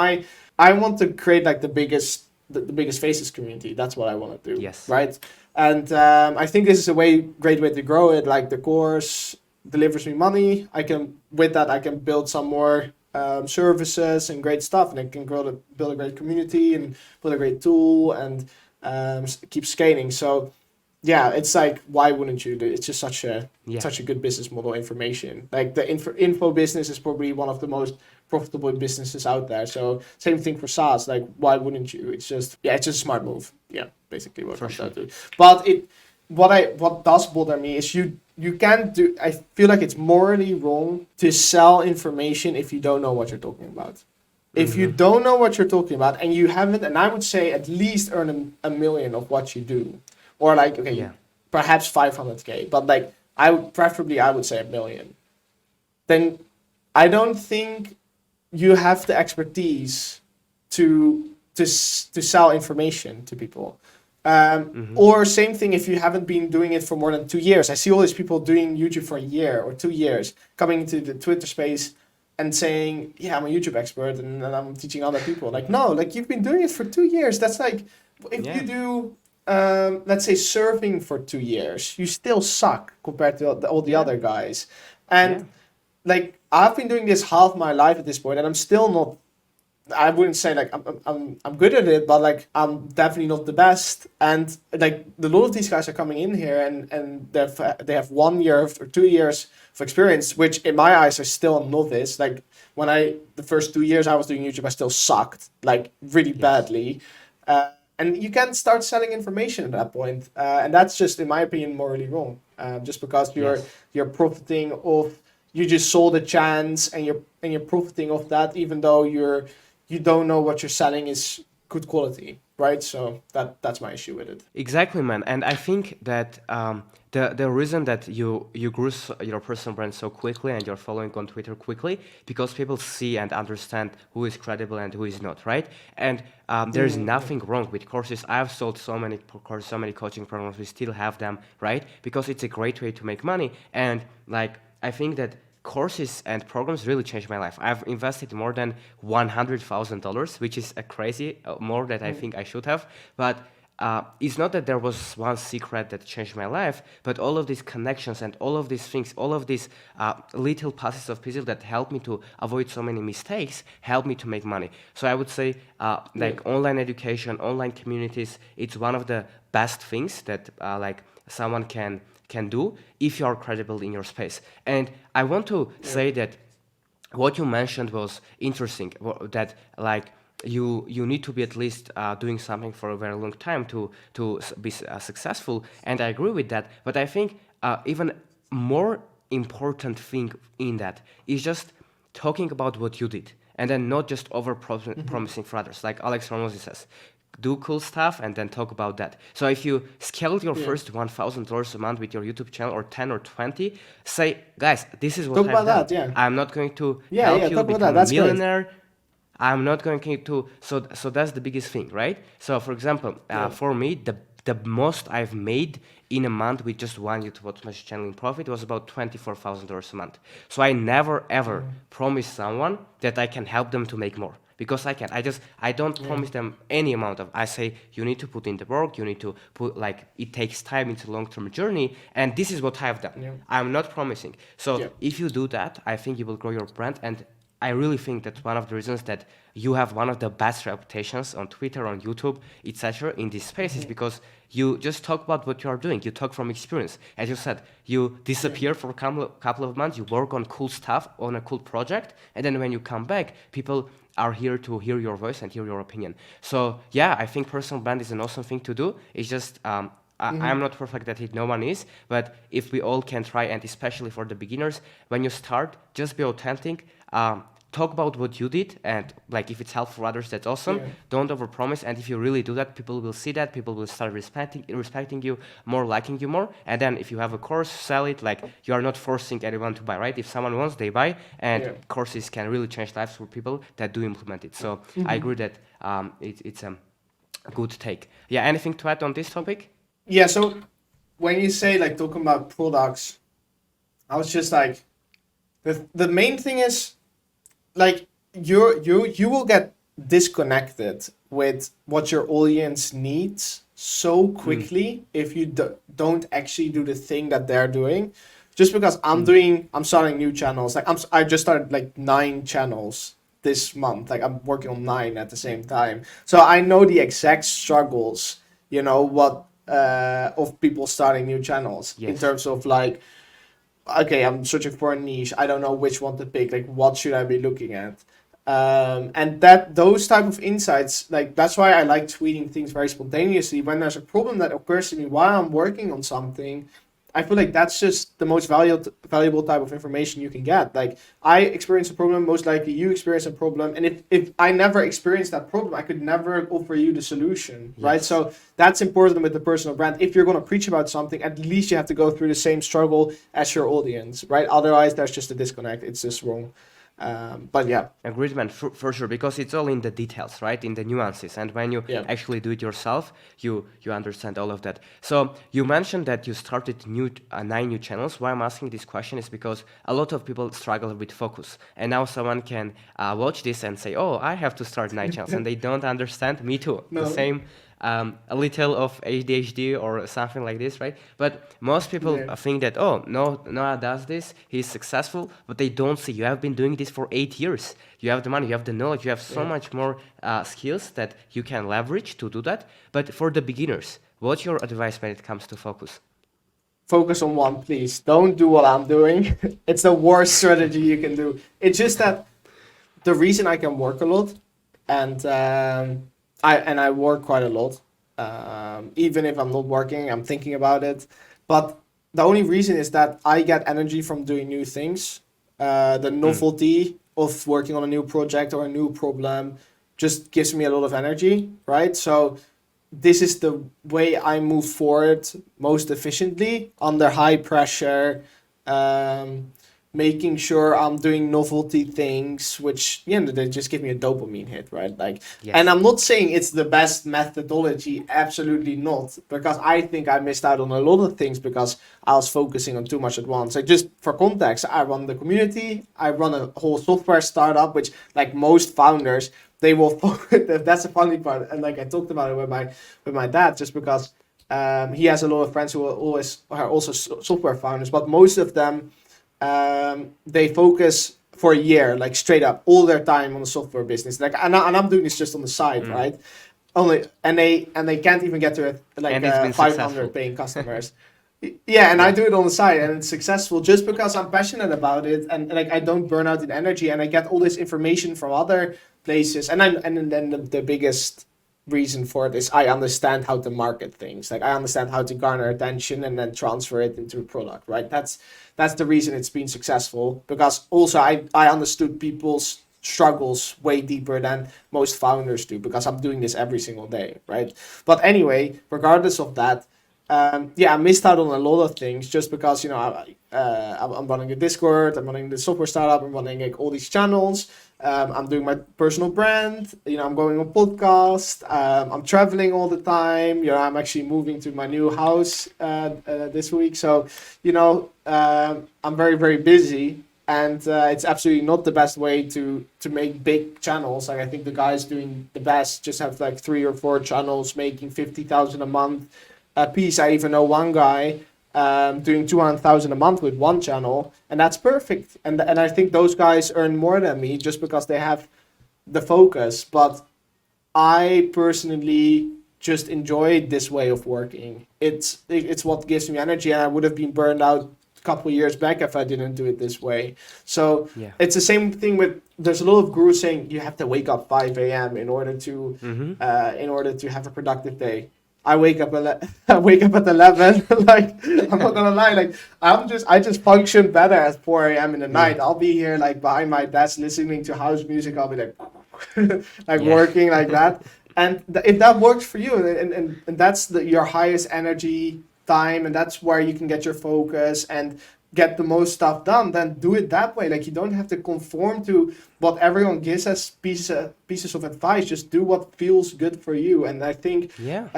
I want to create like the biggest faces community. That's what I want to do. Yes. Right. And I think this is a great way to grow it. Like the course delivers me money. With that I can build some more services and great stuff, and I can build a great community and build a great tool and keep scaling. So yeah, it's like, why wouldn't you do it? It's just such a Yeah. good business model. Information like the info business is probably one of the most profitable businesses out there. So same thing for SaaS. Like, why wouldn't you? It's just it's just a smart move. Yeah, basically what it For comes sure. down to. But what does bother me is you can't do. I feel like it's morally wrong to sell information if you don't know what you're talking about. If you don't know what you're talking about and you haven't, and I would say at least earn a million of what you do, or like okay, Yeah. perhaps 500K, but like I would say a million. Then I don't think you have the expertise to sell information to people. Or same thing if you haven't been doing it for more than 2 years. I see all these people doing YouTube for a year or 2 years, coming into the Twitter space and saying, yeah, I'm a YouTube expert and I'm teaching other people. Like, no, like you've been doing it for 2 years. That's like, if Yeah. you do, let's say surfing for 2 years, you still suck compared to all the Yeah. other guys. And Yeah. like I've been doing this half my life at this point, and I'm still not. I wouldn't say like I'm good at it, but like I'm definitely not the best. And like a lot of these guys are coming in here, and they have 1 year or 2 years of experience, which in my eyes are still a novice. Like when the first 2 years I was doing YouTube, I still sucked like really Yes. badly. And you can start selling information at that point, and that's just, in my opinion, morally wrong. Just because Yes. you're profiting off, you just sold a chance, and you're profiting off that, even though you don't know what you're selling is good quality, right? So that's my issue with it. Exactly, man. And I think that the reason that you grew your personal brand so quickly and you're following on Twitter quickly, because people see and understand who is credible and who is not, right? And there's nothing wrong with courses. I've sold so many courses, so many coaching programs. We still have them, right? Because it's a great way to make money. And like I think that courses and programs really changed my life. I've invested more than $100,000, which is a crazy more than I think I should have. But it's not that there was one secret that changed my life, but all of these connections and all of these things, all of these little pieces of puzzle that helped me to avoid so many mistakes, helped me to make money. So I would say like online education, online communities, it's one of the best things that like someone can do if you are credible in your space. And I want to say that what you mentioned was interesting, that like you need to be at least doing something for a very long time to be successful, and I agree with that. But I think even more important thing in that is just talking about what you did, and then not just over promising for others, like Alex Ramosi says. Do cool stuff and then talk about that. So if you scaled your first $1,000 a month with your YouTube channel, or 10 or 20, say, guys, this is what Talk I've about done. that, yeah. I'm not going to Yeah, help yeah, you talk about that. become a That's great. millionaire. I'm not going to. So that's the biggest thing, right? So for example, for me, the most I've made in a month with just one YouTube automation channel in profit was about $24,000 a month. So I never ever promise someone that I can help them to make more, because I can. I don't promise them any amount of. I say you need to put in the work. You need to put, like, it takes time. It's a long-term journey, and this is what I've done. Yeah. I'm not promising. So Yeah. if you do that, I think you will grow your brand. And I really think that's one of the reasons that you have one of the best reputations on Twitter, on YouTube, etc. in this space is because you just talk about what you are doing. You talk from experience. As you said, you disappear for a couple of months, you work on cool stuff, on a cool project, and then when you come back, people are here to hear your voice and hear your opinion. So yeah, I think personal brand is an awesome thing to do. It's just I'm not perfect at it, no one is, but if we all can try, and especially for the beginners, when you start, just be authentic. Talk about what you did, and like if it's helpful for others, that's awesome. Yeah. Don't overpromise, and if you really do that, people will see that. People will start respecting you more, liking you more. And then if you have a course, sell it. Like, you are not forcing anyone to buy, right? If someone wants, they buy, and courses can really change lives for people that do implement it. So I agree that it's a good take. Yeah, anything to add on this topic? Yeah, so when you say like talking about products, I was just like, the main thing is like you will get disconnected with what your audience needs so quickly if you don't actually do the thing that they're doing. Just because I'm starting new channels. Like I just started like 9 channels this month. Like I'm working on 9 at the same time. So I know the exact struggles, what of people starting new channels in Yes. terms of like, okay, I'm searching for a niche. I don't know which one to pick. Like, what should I be looking at? And those type of insights, like that's why I like tweeting things very spontaneously. When there's a problem that occurs to me while I'm working on something, I feel like that's just the most valuable type of information you can get. Like, I experience a problem, most likely you experience a problem, and if I never experienced that problem, I could never offer you the solution, right? Yes. So that's important with the personal brand. If you're going to preach about something, at least you have to go through the same struggle as your audience, right? Otherwise, there's just a disconnect. It's just wrong. But yeah. Agreed, man, for sure, because it's all in the details, right? In the nuances. And when you actually do it yourself, you understand all of that. So you mentioned that you started 9 new channels. Why I'm asking this question is because a lot of people struggle with focus. And now someone can watch this and say, oh, I have to start 9 channels. And they don't understand. Me too. No. The same. a little of ADHD or something like this, right? But most people Yeah. think that, oh, no, Noah does this, he's successful, but they don't see you have been doing this for 8 years. You have the money, you have the knowledge, you have so Yeah. much more skills that you can leverage to do that. But for the beginners, what's your advice when it comes to focus? Focus on one, please. Don't do what I'm doing. It's the worst strategy you can do. It's just that the reason I can work a lot, and I work quite a lot. Even if I'm not working, I'm thinking about it. But the only reason is that I get energy from doing new things. The Mm. novelty of working on a new project or a new problem just gives me a lot of energy, right? So this is the way I move forward most efficiently under high pressure, um, making sure I'm doing novelty things, which they just give me a dopamine hit, right? Like, and Yes. I'm not saying it's the best methodology, absolutely not, because I think I missed out on a lot of things because I was focusing on too much at once. Like, just for context, I run the community, I run a whole software startup, which, like most founders, they will focus. That's the funny part, and like I talked about it with my dad, just because he has a lot of friends who are also software founders, but most of them they focus for a year, like straight up, all their time on the software business. Like, and I'm doing this just on the side, Mm. right? Only, and they can't even get to like And it's been 500 successful. paying customers. Yeah, and I Yeah. do it on the side, and it's successful just because I'm passionate about it, and like I don't burn out in energy, and I get all this information from other places, and then the biggest reason for it is I understand how to market things. Like I understand how to garner attention and then transfer it into a product, right? That's the reason it's been successful, because also I understood people's struggles way deeper than most founders do, because I'm doing this every single day, right? But anyway, regardless of that, yeah, I missed out on a lot of things just because I'm running a Discord, I'm running the software startup, I'm running like all these channels. I'm doing my personal brand. I'm going on podcast. I'm traveling all the time. I'm actually moving to my new house this week. So, I'm very very busy, and it's absolutely not the best way to make big channels. Like I think the guys doing the best just have like 3 or 4 channels making 50,000 a month a piece. I even know one guy doing 200,000 a month with one channel, and that's perfect. And I think those guys earn more than me just because they have the focus. But I personally just enjoy this way of working. It's what gives me energy, and I would have been burned out a couple of years back if I didn't do it this way. So Yeah. it's the same thing with. There's a lot of gurus saying you have to wake up 5 a.m. Mm-hmm. In order to have a productive day. I wake up I wake up at 11. Like I'm not gonna lie, like I just function better at 4 a.m. in the Yeah. night. I'll be here like behind my desk listening to house music. I'll be like like Yeah. working like that. And if that works for you, and that's your highest energy time, and that's where you can get your focus and get the most stuff done, then do it that way. Like you don't have to conform to what everyone gives as pieces of advice. Just do what feels good for you. And I think Yeah.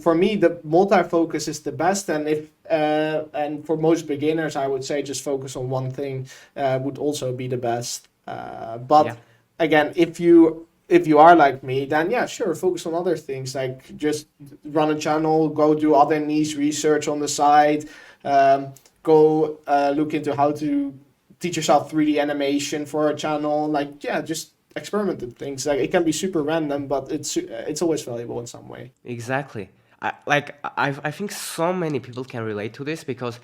for me, the multi-focus is the best. And if and for most beginners, I would say just focus on one thing would also be the best. But Yeah. again, if you are like me, then yeah, sure, focus on other things. Like just run a channel, go do other niche research on the side, go look into how to teach yourself 3D animation for a channel. Like yeah, just experiment with things. Like it can be super random, but it's always valuable in some way. Exactly. I think so many people can relate to this because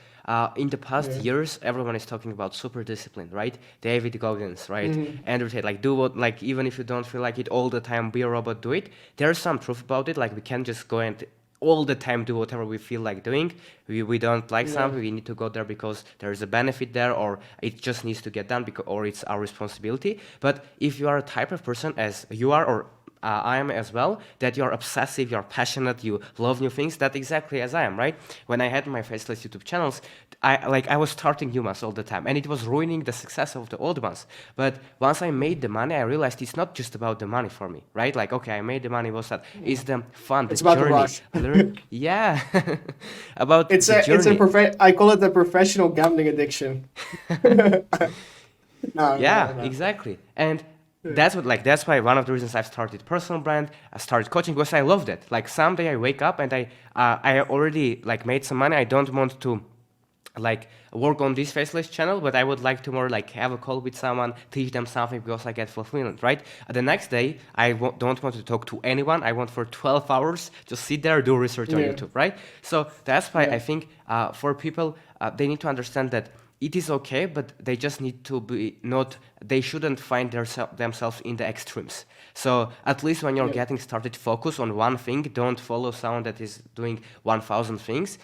in the past Yeah. years everyone is talking about super discipline, right? David Goggins, right? Mhm. Andrew Tate, like do what, like even if you don't feel like it all the time, be a robot, do it. There's some truth about it. Like we can't just go and all the time do whatever we feel like doing. We don't like Yeah. something, we need to go there because there is a benefit there, or it just needs to get done because, or it's our responsibility. But if you are a type of person as you are, or I am as well, that you're obsessive, you're passionate, you love new things, that's exactly as I am, right? When I had my Faceless YouTube channels, I was starting new ones all the time, and it was ruining the success of the old ones. But once I made the money, I realized it's not just about the money for me, right? Like, okay, I made the money, what's that? It's the fun, the It's about the journey. rush. Yeah, about It's the a journey. I call it a professional gambling addiction. No, no, Yeah, no. exactly. And That's why one of the reasons I've started personal brand, I started coaching because I loved it. Like someday I wake up and I already like made some money. I don't want to like work on this Faceless channel, but I would like to more like have a call with someone, teach them something because I get fulfillment, right? The next day, don't want to talk to anyone. I want for 12 hours just sit there, do research on Yeah. YouTube, right? So that's why Yeah. I think for people, they need to understand that it is okay, but they just need to be not, they shouldn't find themselves in the extremes. So at least when you're Yeah. getting started, focus on one thing. Don't follow someone that is doing 1,000 things.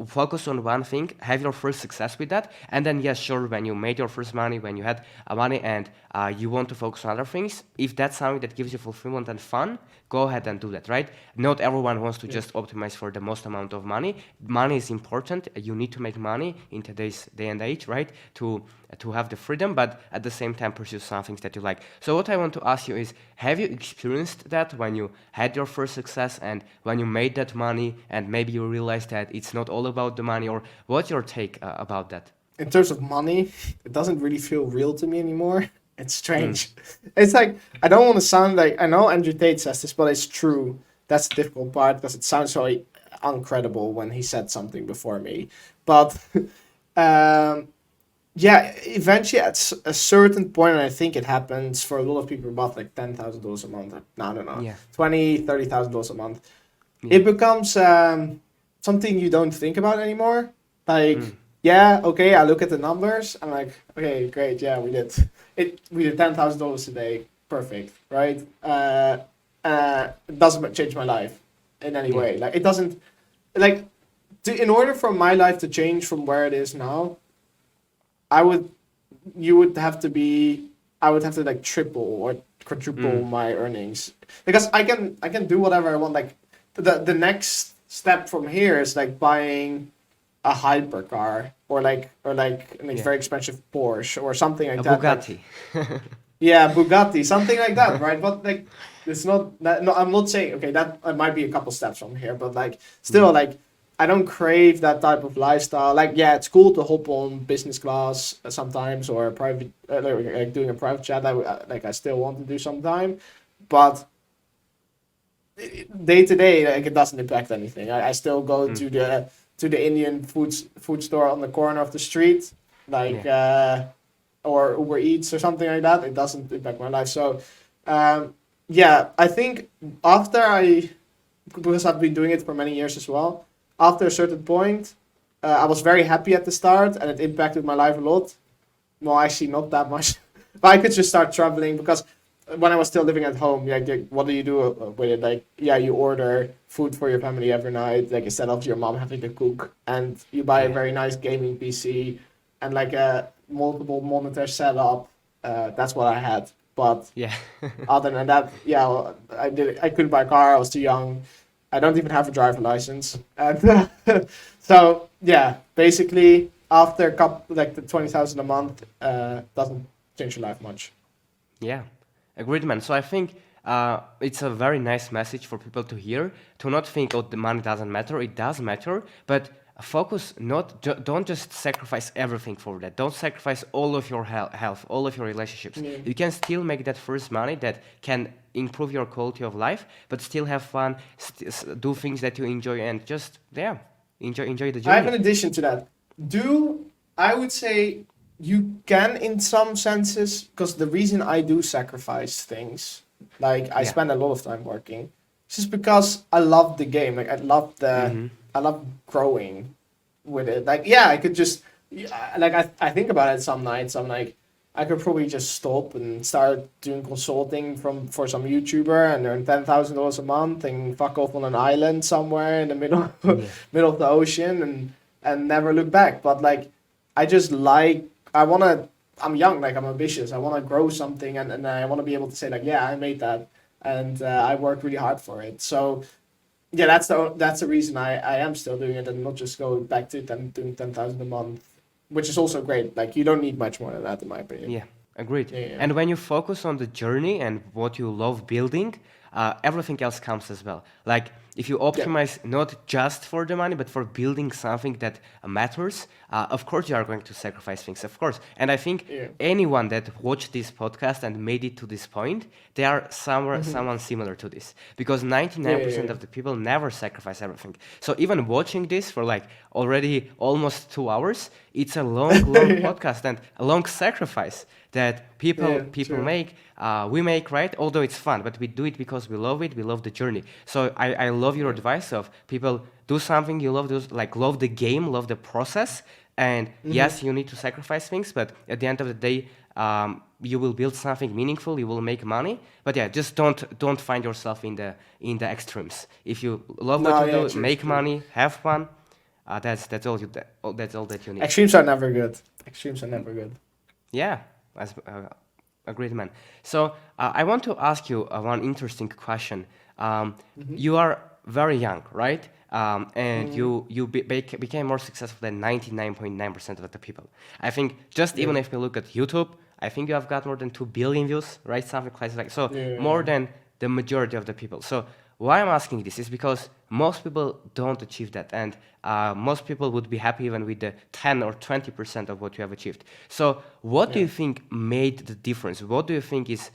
Focus on one thing, have your first success with that, and then yes, sure, when you made your first money, when you had money and you want to focus on other things, if that's something that gives you fulfillment and fun, go ahead and do that, right? Not everyone wants to just optimize for the most amount of money. Money is important. You need to make money in today's day and age, right? To have the freedom, but at the same time pursue some things that you like. So what I want to ask you is, have you experienced that when you had your first success and when you made that money and maybe you realized that it's not all about the money, or what's your take about that? In terms of money, it doesn't really feel real to me anymore. It's Mm. strange. It's like, I don't want to sound like, I know Andrew Tate says this, but it's true. That's the difficult part because it sounds so uncredible when he said something before me. But um, yeah, eventually at a certain point, and I think it happens for a lot of people about like $10,000 a month. No, I don't know, Yeah. $20,000, $30,000 a month. Yeah. It becomes something you don't think about anymore. Like, Mm. yeah, okay, I look at the numbers. I'm like, okay, great, yeah, we did it. We did $10,000 a day, perfect, right? It doesn't change my life in any Yeah. way. Like, it doesn't. Like, in order for my life to change from where it is now, I would, you would have to be, I would have to like triple or quadruple Mm. my earnings because I can do whatever I want. Like, the next step from here is like buying a hypercar or like a Yeah. very expensive Porsche or something like A that. Like, Bugatti. yeah, Bugatti, something like that, right? But like, it's not that. No, I'm not saying okay. That might be a couple steps from here, but like, still, Mm. like, I don't crave that type of lifestyle. Like, yeah, it's cool to hop on business class sometimes or a private, like doing a private jet. I still want to do sometime, but day to day, like, it doesn't impact anything. I still go Mm. to the Indian food store on the corner of the street, like Yeah. or Uber Eats or something like that. It doesn't impact my life. So, yeah, I think after because I've been doing it for many years as well. After a certain point, I was very happy at the start, and it impacted my life a lot. Well, actually, not that much, but I could just start traveling because when I was still living at home, like, what do you do with it? Like, yeah, you order food for your family every night, like instead of your mom having to cook, and you buy a Yeah. very nice gaming PC and like a multiple monitor setup. That's what I had. But Yeah. other than that, yeah, well, I couldn't buy a car. I was too young. I don't even have a driver license, and so yeah, basically after a couple like the 20,000 a month, doesn't change your life much. Yeah, agreed, man. So I think it's a very nice message for people to hear. To not think, oh, the money doesn't matter. It does matter, but focus. Don't just sacrifice everything for that. Don't sacrifice all of your health, all of your relationships. Yeah. You can still make that first money that can improve your quality of life, but still have fun, do things that you enjoy, and just enjoy the I have an journey. addition to that. I would say you can in some senses because the reason I do sacrifice things, like I Yeah. spend a lot of time working, it's just because I love the game. Like Mm-hmm. I love growing with it. Like, yeah, I could just yeah, like I think about it some nights. I'm like, I could probably just stop and start doing consulting for some YouTuber and earn $10,000 a month and fuck off on an island somewhere in the middle Yeah. middle of the ocean and never look back. But like, I just like I wanna. I'm young, like I'm ambitious. I want to grow something, and I want to be able to say like, yeah, I made that, and I worked really hard for it. So yeah, that's the reason I am still doing it and not just go back to doing 10,000 a month, which is also great. Like, you don't need much more than that, in my opinion. Yeah, agreed. Yeah, yeah. And when you focus on the journey and what you love building, everything else comes as well. Like if you optimize not just for the money, but for building something that matters, of course you are going to sacrifice things, of course. And I think anyone that watched this podcast and made it to this point, they are someone similar to this, because 99% of the people never sacrifice everything. So even watching this for like already almost 2 hours, it's a long podcast and a long sacrifice that people make, we make, right? Although it's fun, but we do it because we love it, we love the journey. So I love your advice of people do something you love, like love the game, love the process, and yes, you need to sacrifice things, but at the end of the day, you will build something meaningful, you will make money. But yeah, just don't find yourself in the extremes. If you love what you do, make money, have fun. That's all that you need. Extremes are never good. Extremes are never good. Yeah, that's agreed, man. So I want to ask you one interesting question. You are very young, right? And you became more successful than 99.9% of the people. I think just even if we look at YouTube, I think you have got more than 2 billion views, right? Something like that. So more than the majority of the people. So why I'm asking this is because most people don't achieve that, and most people would be happy even with the 10 or 20% of what you have achieved. So what do you think made the difference? What do you think is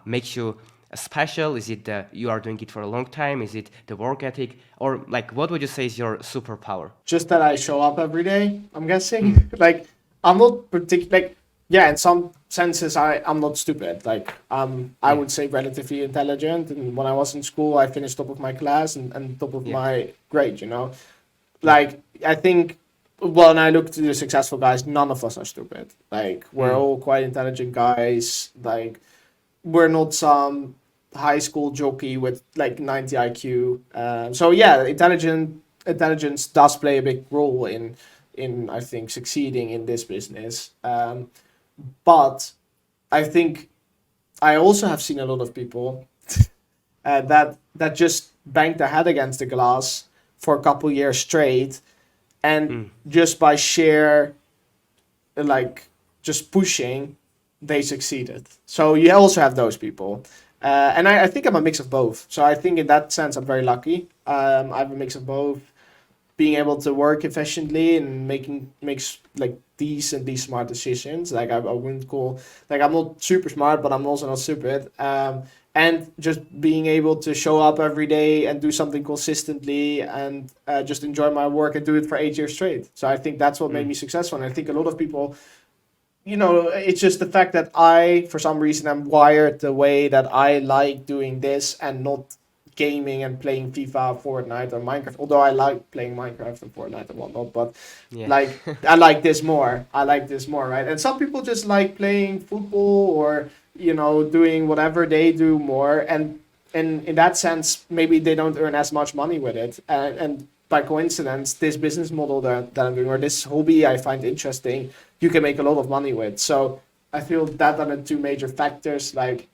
makes you special? Is it that you are doing it for a long time? Is it the work ethic? Or like, what would you say is your superpower? Just that I show up every day, I'm guessing. Like, I'm not particular. Like, yeah, in some senses, I'm not stupid. Like, I would say relatively intelligent. And when I was in school, I finished top of my class and top of my grade, you know? Like, I think, when I look to the successful guys, none of us are stupid. Like, we're all quite intelligent guys. Like, we're not some high school jockey with like 90 IQ. So yeah, intelligence does play a big role in I think succeeding in this business. But I think I also have seen a lot of people that just banged their head against the glass for a couple years straight, and just by sheer like just pushing, they succeeded. So you also have those people. And I think I'm a mix of both. So I think in that sense, I'm very lucky. I have a mix of both, being able to work efficiently and makes like decently smart decisions. Like I wouldn't call, like I'm not super smart, but I'm also not stupid. And just being able to show up every day and do something consistently and just enjoy my work and do it for 8 years straight. So I think that's what made me successful. And I think a lot of people, you know, it's just the fact that I, for some reason, am wired the way that I like doing this and not gaming and playing FIFA, Fortnite, or Minecraft. Although I like playing Minecraft and Fortnite and whatnot, but like I like this more. Right? And some people just like playing football or, you know, doing whatever they do more. And in that sense, maybe they don't earn as much money with it. And by coincidence, this business model that I'm doing, or this hobby I find interesting, you can make a lot of money with. So I feel that are the two major factors. Like,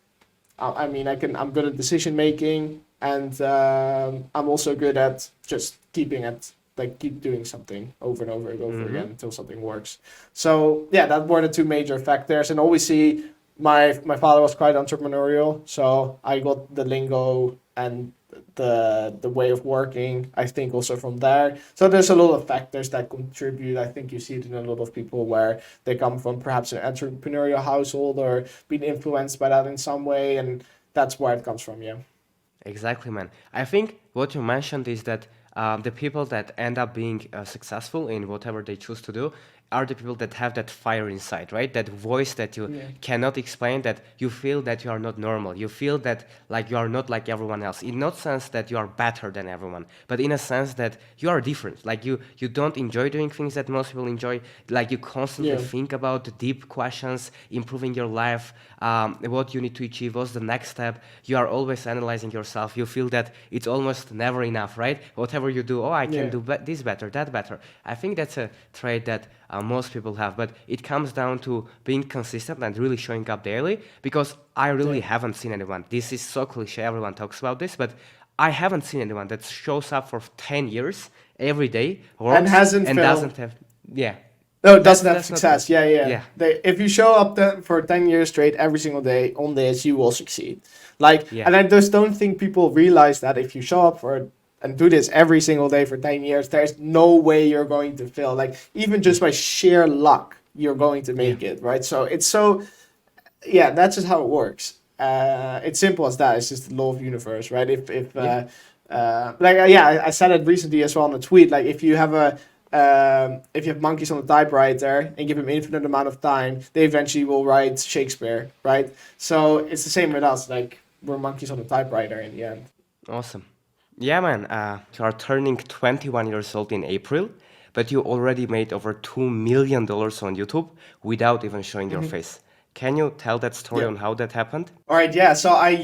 I mean, I'm good at decision making, and I'm also good at just keep doing something over and over and over again until something works. So yeah, that were the two major factors. And obviously, my father was quite entrepreneurial, so I got the lingo and the way of working, I think, also from there. So there's a lot of factors that contribute. I think you see it in a lot of people where they come from perhaps an entrepreneurial household or been influenced by that in some way, and that's where it comes from. Yeah. Exactly, man. I think what you mentioned is that the people that end up being successful in whatever they choose to do are the people that have that fire inside, right? That voice that you cannot explain, that you feel that you are not normal. You feel that like you are not like everyone else. In not sense that you are better than everyone, but in a sense that you are different. Like you don't enjoy doing things that most people enjoy. Like you constantly think about the deep questions, improving your life, what you need to achieve, what's the next step. You are always analyzing yourself. You feel that it's almost never enough, right? Whatever you do, I can do this better, that better. I think that's a trait that most people have, but it comes down to being consistent and really showing up daily, because I really haven't seen anyone. This is so cliche, everyone talks about this, but I haven't seen anyone that shows up for 10 years every day, works, and hasn't and failed. doesn't have, No, it doesn't have success. Yeah. Yeah. If you show up for 10 years straight every single day on this, you will succeed. Like, and I just don't think people realize that if you show up for and do this every single day for 10 years, there's no way you're going to fail. Like, even just by sheer luck, you're going to make it, right? So it's so, yeah, that's just how it works. It's simple as that. It's just the law of universe, right? I said it recently as well on a tweet. Like, if you have monkeys on a typewriter and give them infinite amount of time, they eventually will write Shakespeare, right? So it's the same with us. Like, we're monkeys on a typewriter in the end. Awesome. Yeah, man. You are turning 21 years old in April, but you already made over $2 million on YouTube without even showing your face. Can you tell that story Yeah. on how that happened? All right, yeah. So I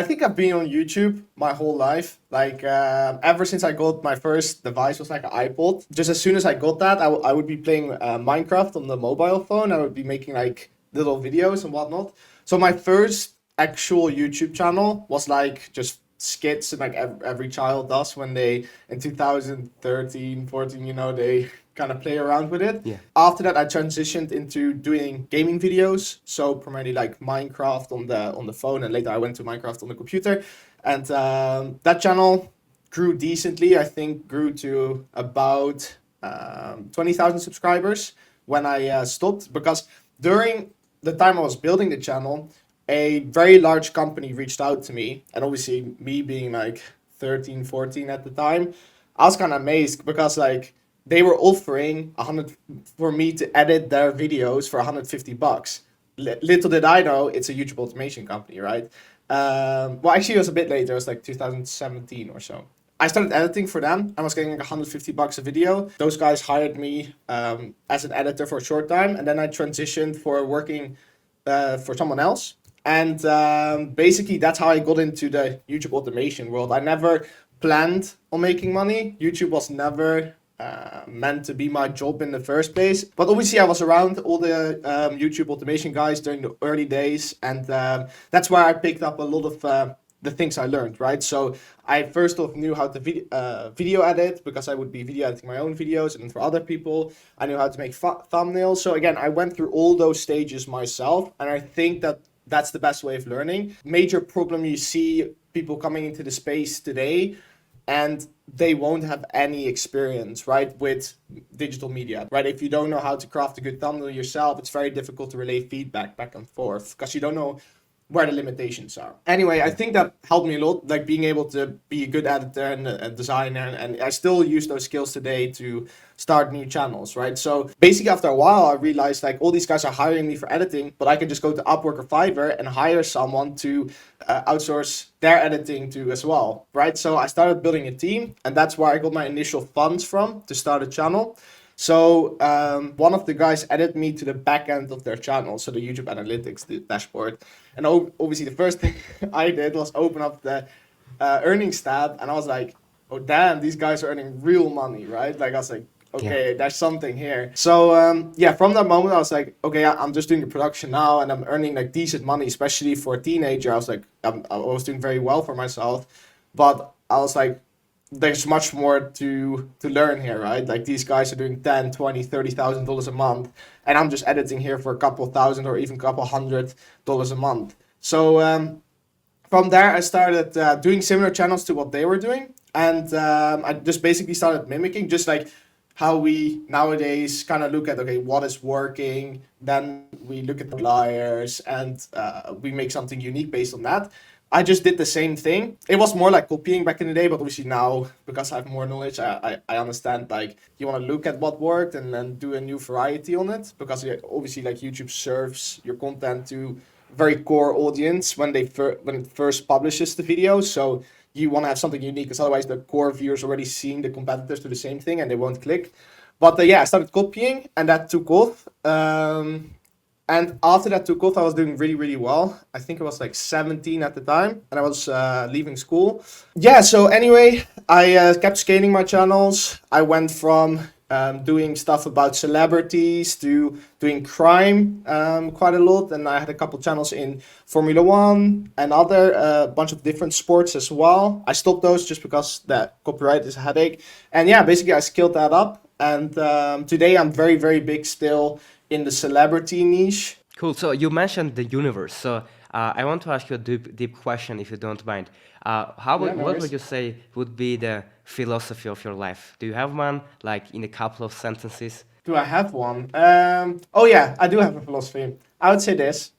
think I've been on YouTube my whole life. Like, ever since I got my first device was like an iPod. Just as soon as I got that, I would be playing Minecraft on the mobile phone. I would be making like little videos and whatnot. So my first actual YouTube channel was like just skits, and like every child does when they, in 2013, 14, they kind of play around with it. Yeah. After that, I transitioned into doing gaming videos, so primarily like Minecraft on the phone, and later I went to Minecraft on the computer, and that channel grew decently. I think grew to about 20,000 subscribers when I stopped, because during the time I was building the channel, a very large company reached out to me, and obviously me being like 13, 14 at the time, I was kind of amazed, because like they were offering 100 for me to edit their videos for $150. Little did I know, it's a YouTube automation company, right? Well, actually, it was a bit later. It was like 2017 or so. I started editing for them. I was getting like $150 a video. Those guys hired me as an editor for a short time, and then I transitioned for working for someone else. And basically, that's how I got into the YouTube automation world. I never planned on making money. YouTube was never meant to be my job in the first place. But obviously, I was around all the YouTube automation guys during the early days, and that's where I picked up a lot of the things I learned, right? So I first off knew how to video edit, because I would be video editing my own videos and for other people. I knew how to make thumbnails. So again, I went through all those stages myself, and I think that that's the best way of learning. Major problem you see people coming into the space today, and they won't have any experience, right, with digital media, right? If you don't know how to craft a good thumbnail yourself, it's very difficult to relay feedback back and forth, because you don't know where the limitations are. Anyway, I think that helped me a lot, like being able to be a good editor and a designer, and I still use those skills today to start new channels, right? So basically, after a while, I realized like all these guys are hiring me for editing, but I can just go to Upwork or Fiverr and hire someone to outsource their editing to as well, right? So I started building a team, and that's where I got my initial funds from to start a channel. So one of the guys added me to the back end of their channel, so the YouTube analytics, the dashboard. And obviously, the first thing I did was open up the earnings tab, and I was like, oh damn, these guys are earning real money, right? Like, I was like, okay, there's something here. So from that moment, I was like, okay, I'm just doing the production now, and I'm earning like decent money, especially for a teenager. I was like, I was doing very well for myself, but I was like, there's much more to learn here, right? Like, these guys are doing $10, $20, $30,000 a month, and I'm just editing here for a couple thousand or even a couple $100 a month. So from there, I started doing similar channels to what they were doing, and I just basically started mimicking, just like how we nowadays kind of look at, okay, what is working, then we look at the outliers, and we make something unique based on that. I just did the same thing. It was more like copying back in the day, but obviously now, because I have more knowledge, I understand, like, you want to look at what worked and then do a new variety on it, because obviously, like, YouTube serves your content to a very core audience when it first publishes the video. So you want to have something unique, because otherwise the core viewers already seeing the competitors do the same thing and they won't click. But I started copying, and that took off. And after that took off, I was doing really, really well. I think I was like 17 at the time, and I was leaving school. Yeah, so anyway, I kept scaling my channels. I went from doing stuff about celebrities to doing crime quite a lot. And I had a couple channels in Formula One and other bunch of different sports as well. I stopped those just because that copyright is a headache. And yeah, basically I scaled that up. And today I'm very, very big still in the celebrity niche. Cool. So you mentioned the universe. So I want to ask you a deep question, if you don't mind. Yeah, no What would worries. you say would be the philosophy of your life? Do you have one, like in a couple of sentences? Do I have one? Oh yeah, I do have a philosophy. I would say this.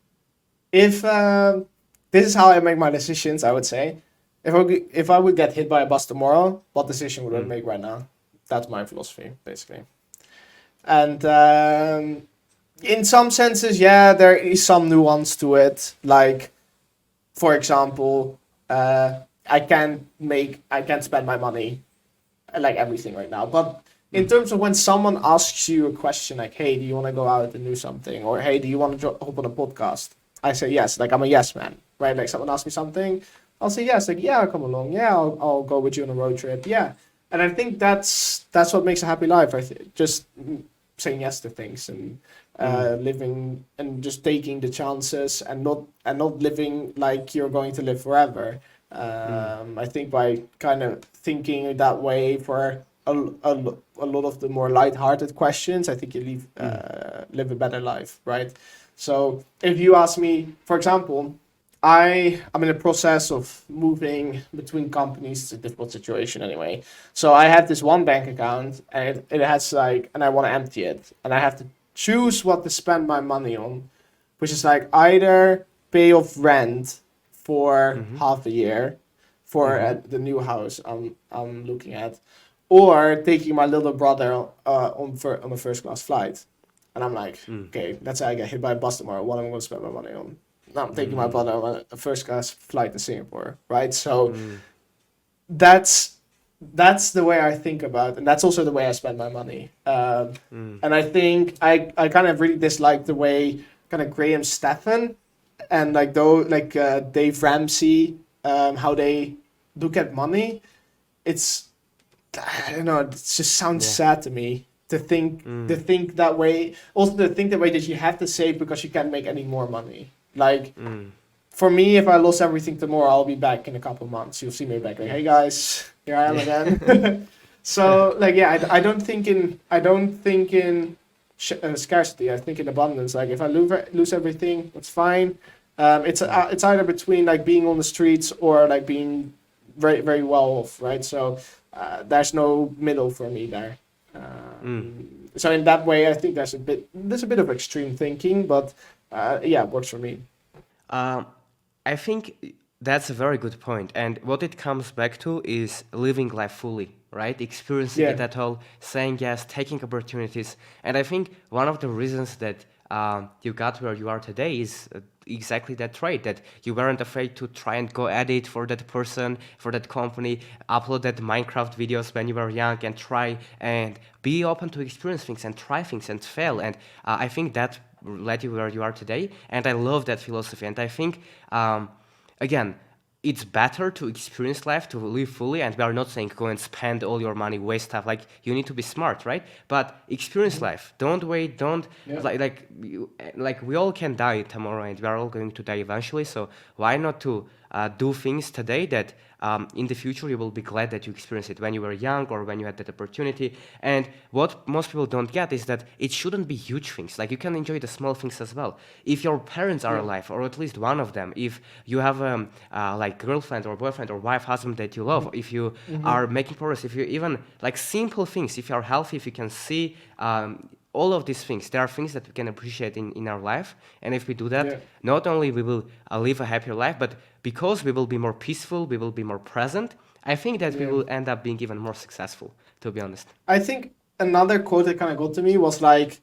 If this is how I make my decisions, I would say, if I would get hit by a bus tomorrow, what decision would I Mm. make right now? That's my philosophy, basically. And in some senses, yeah, there is some nuance to it. Like, for example, I can't spend my money like everything right now. But in Mm. terms of when someone asks you a question like, "Hey, do you want to go out and do something?" or "Hey, do you want to hop on a podcast?" I say yes. Like I'm a yes man, right? Like someone asks me something, I'll say yes. Like yeah, I'll come along. Yeah, I'll go with you on a road trip. Yeah, and I think that's what makes a happy life. Just saying yes to things and Mm. living and just taking the chances and not living like you're going to live forever. Mm. I think by kind of thinking that way for a lot of the more light-hearted questions, I think you Mm. live a better life, right? So if you ask me, for example, I'm in the process of moving between companies. It's a difficult situation anyway. So I have this one bank account and it has like, and I want to empty it. And I have to choose what to spend my money on, which is like either pay off rent for Mhm. half a year for Mhm. the new house I'm looking at, or taking my little brother on a first class flight. And I'm like, Mm. okay, let's say I get hit by a bus tomorrow. What am I going to spend my money on? Now I'm taking my Mm. brother on a first class flight to Singapore, right? So Mm. that's that's the way I think about, and that's also the way I spend my money. Mm. And I think I kind of really dislike the way kind of Graham Stephan and Dave Ramsey, how they look at money. It's I don't know. It just sounds Yeah. sad to me to Mm. think that way. Also, to think that way that you have to save because you can't make any more money. Like Mm. for me, if I lost everything tomorrow, I'll be back in a couple months. You'll see me back like, Yeah. hey guys, here I am Yeah. again. So like yeah, I don't think in scarcity. I think in abundance. Like if I lose everything, it's fine. Mm. It's either between like being on the streets or like being very very well off, right? So there's no middle for me there. Mm. So in that way, I think there's a bit of extreme thinking, but yeah, it works for me. Um, I think that's a very good point. And what it comes back to is living life fully, right? Experiencing Yeah. it at all, saying yes, taking opportunities. And I think one of the reasons that you got where you are today is exactly that trait, that you weren't afraid to try and go at it for that person, for that company, upload that Minecraft videos when you were young and try and be open to experience things and try things and fail. And I think that led you where you are today. And I love that philosophy. And I think, again, it's better to experience life, to live fully. And we are not saying go and spend all your money, waste stuff. Like you need to be smart, right? But experience life. Don't wait. Don't Yeah. like we all can die tomorrow, and we are all going to die eventually. So why not to do things today that in the future you will be glad that you experienced it when you were young or when you had that opportunity. And what most people don't get is that it shouldn't be huge things. Like you can enjoy the small things as well. If your parents are Yeah. alive, or at least one of them, if you have like girlfriend or boyfriend or wife, husband that you love, if you are making progress, if you even like simple things, if you are healthy, if you can see all of these things, there are things that we can appreciate in our life. And if we do that, Yeah. not only we will live a happier life, but because we will be more peaceful, we will be more present, I think that we Yeah. will end up being even more successful, to be honest. I think another quote that kind of got to me was like,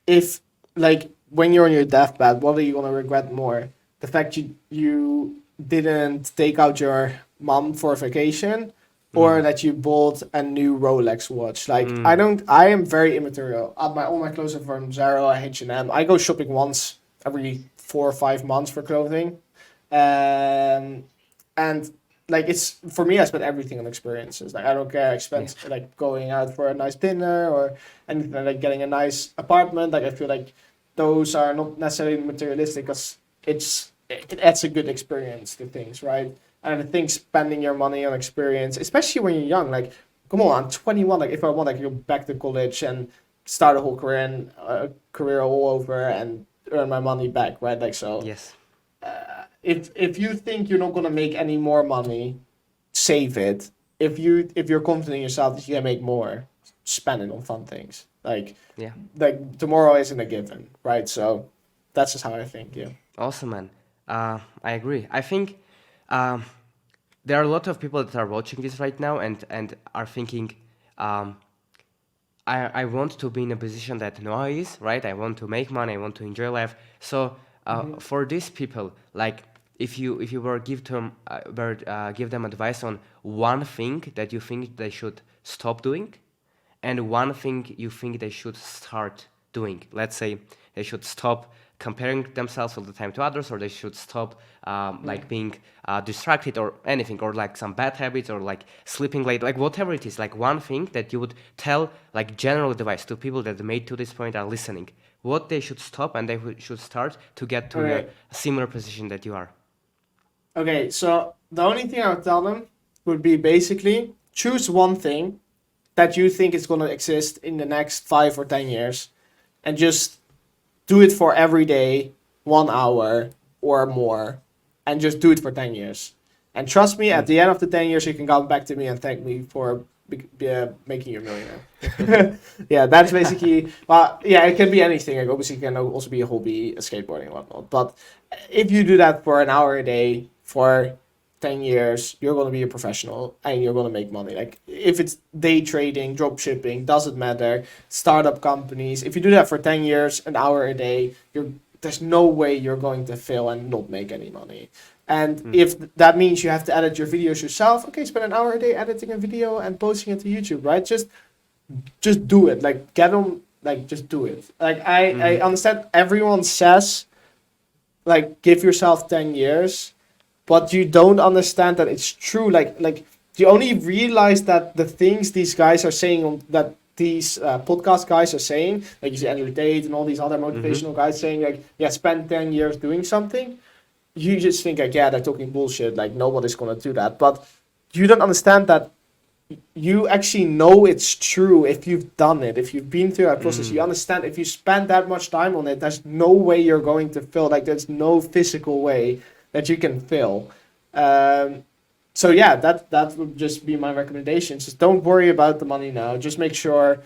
if like when you're on your deathbed, what are you gonna regret more? The fact you didn't take out your mom for a vacation, or Mm. that you bought a new Rolex watch. Like Mm. I am very immaterial. All my clothes are from Zara, H&M. I go shopping once every 4 or 5 months for clothing, um, and like it's for me, I spend everything on experiences. Like I don't care. I Yeah. spend like going out for a nice dinner or anything like getting a nice apartment. Like I feel like those are not necessarily materialistic because it adds a good experience to things, right? And I think spending your money on experience, especially when you're young, like come on, I'm 21. Like if I want, I can go back to college and start a whole career and career all over and earn my money back, right? Like so, Yes. if you think you're not gonna make any more money, save it. If you're confident in yourself that you can make more, spend it on fun things. Yeah. Like tomorrow isn't a given, right? So that's just how I think. Yeah. Awesome, man. I agree. I think um, there are a lot of people that are watching this right now and are thinking, um, I want to be in a position that Noah is, right? I want to make money. I want to enjoy life. So for these people, like if you were give them advice on one thing that you think they should stop doing, and one thing you think they should start doing. Let's say they should stop comparing themselves all the time to others, or they should stop like being distracted or anything, or like some bad habits, or like sleeping late, like whatever it is, like one thing that you would tell like general advice to people that made to this point are listening, what they should stop and they should start to get to Okay. a similar position that you are. Okay. So the only thing I would tell them would be basically choose one thing that you think is gonna exist in the next 5 or 10 years, and just do it for every day, 1 hour or more, and just do it for 10 years. And trust me, at the end of the 10 years, you can come back to me and thank me for making you a millionaire. Yeah, that's basically, well, yeah, it can be anything. Like, obviously, it can also be a hobby, skateboarding and whatnot. But if you do that for an hour a day for 10 years, you're going to be a professional and you're going to make money. Like, if it's day trading, drop shipping, doesn't matter, startup companies, if you do that for 10 years, an hour a day, there's no way you're going to fail and not make any money. And if that means you have to edit your videos yourself, okay, spend an hour a day editing a video and posting it to YouTube, right? Just do it. Like, get on, like, just do it. Like, I understand everyone says, like, give yourself 10 years, but you don't understand that it's true. Like you only realize that the things these guys are saying that these podcast guys are saying, like you see Andrew Tate and all these other motivational guys saying, like, yeah, spend 10 years doing something. You just think, like, yeah, they're talking bullshit. Like, nobody's gonna do that. But you don't understand that you actually know it's true if you've done it, if you've been through that process. You understand if you spend that much time on it, there's no way you're going to fail. Like, there's no physical way that you can fail. So yeah, that would just be my recommendation. Just don't worry about the money now. Just make sure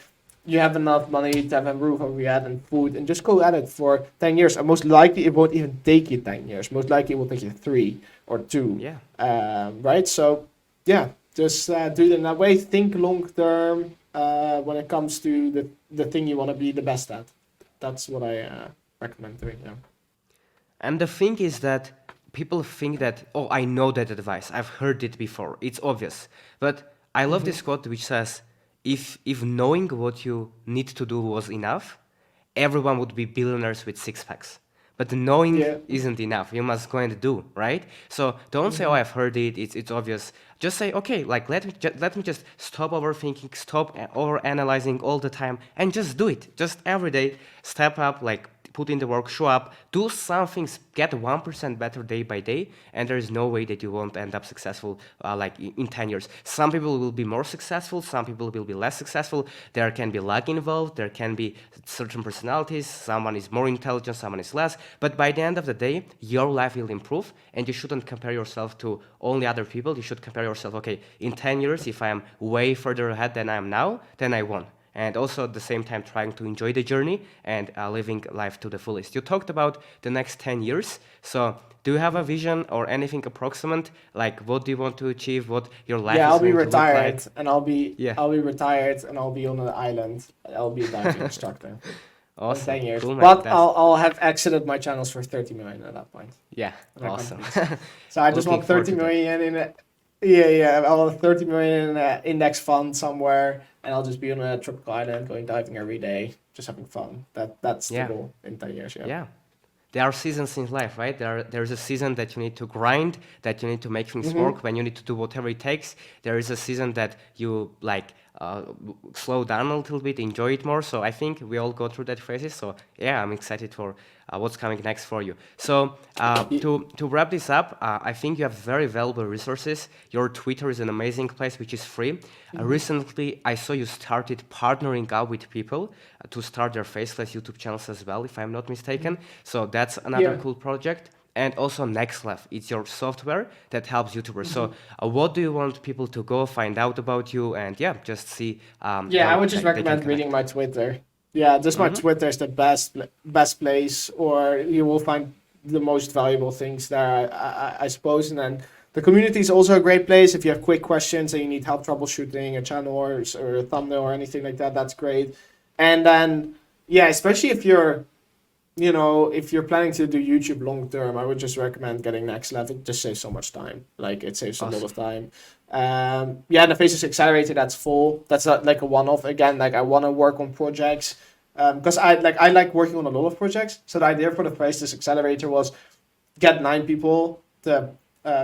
you have enough money to have a roof over your head and food, and just go at it for 10 years. And most likely it won't even take you 10 years. Most likely it will take you 3 or 2. Yeah. Right? So yeah, just do it in that way. Think long term when it comes to the thing you want to be the best at. That's what I recommend doing. Yeah. And the thing is that people think that, oh, I know that advice. I've heard it before. It's obvious. But I love this quote which says, if knowing what you need to do was enough, everyone would be billionaires with six packs. But knowing isn't enough. You must go and do, right? So don't say, oh, I've heard it. It's obvious. Just say, okay, like let me just stop overthinking, stop overanalyzing all the time, and just do it. Just every day, step up, like put in the work, show up, do some things, get 1% better day by day, and there is no way that you won't end up successful like in 10 years. Some people will be more successful, some people will be less successful. There can be luck involved, there can be certain personalities, someone is more intelligent, someone is less, but by the end of the day, your life will improve, and you shouldn't compare yourself to only other people. You should compare yourself, okay, in 10 years, if I am way further ahead than I am now, then I won. And also at the same time trying to enjoy the journey and living life to the fullest. You talked about the next 10 years. So do you have a vision or anything approximate? Like, what do you want to achieve? What your life is I'll be going to look retired, like? and I'll be Yeah. retired, and I'll be on an island. I'll be a diving instructor. Awesome. 10 years. Cool, man. But I'll have exited my channels for 30 million at that point. Yeah, And I awesome. So I just Looking want forward 30 to that. million in it. Yeah. I want 30 million in an index fund somewhere, and I'll just be on a tropical island going diving every day, just having fun. That's the Yeah. goal in 10 years. Yeah. Yeah. There are seasons in life, right? There's a season that you need to grind, that you need to make things work, when you need to do whatever it takes. There is a season that you like slow down a little bit, enjoy it more. So I think we all go through that phases. So yeah, I'm excited for what's coming next for you. So to wrap this up, I think you have very valuable resources. Your Twitter is an amazing place, which is free. Recently, I saw you started partnering up with people to start their Faceless YouTube channels as well, if I'm not mistaken. So that's another cool project. and also Nextlev. It's your software that helps YouTubers. So what do you want people to go find out about you and just see Yeah, I how would just they can recommend reading connect? my Twitter. Yeah, just my Twitter is the best place, or you will find the most valuable things there, I suppose. And then the community is also a great place. If you have quick questions and you need help troubleshooting a channel or a thumbnail or anything like that, that's great. And then, yeah, especially if you're planning to do YouTube long term, I would just recommend getting Next Level. It just saves so much time. Like, it saves a lot of time. Yeah, the Faceless Accelerator, that's full. That's not like a one-off. Again, like, I want to work on projects because I like working on a lot of projects. So the idea for the Faceless Accelerator was get 9 people to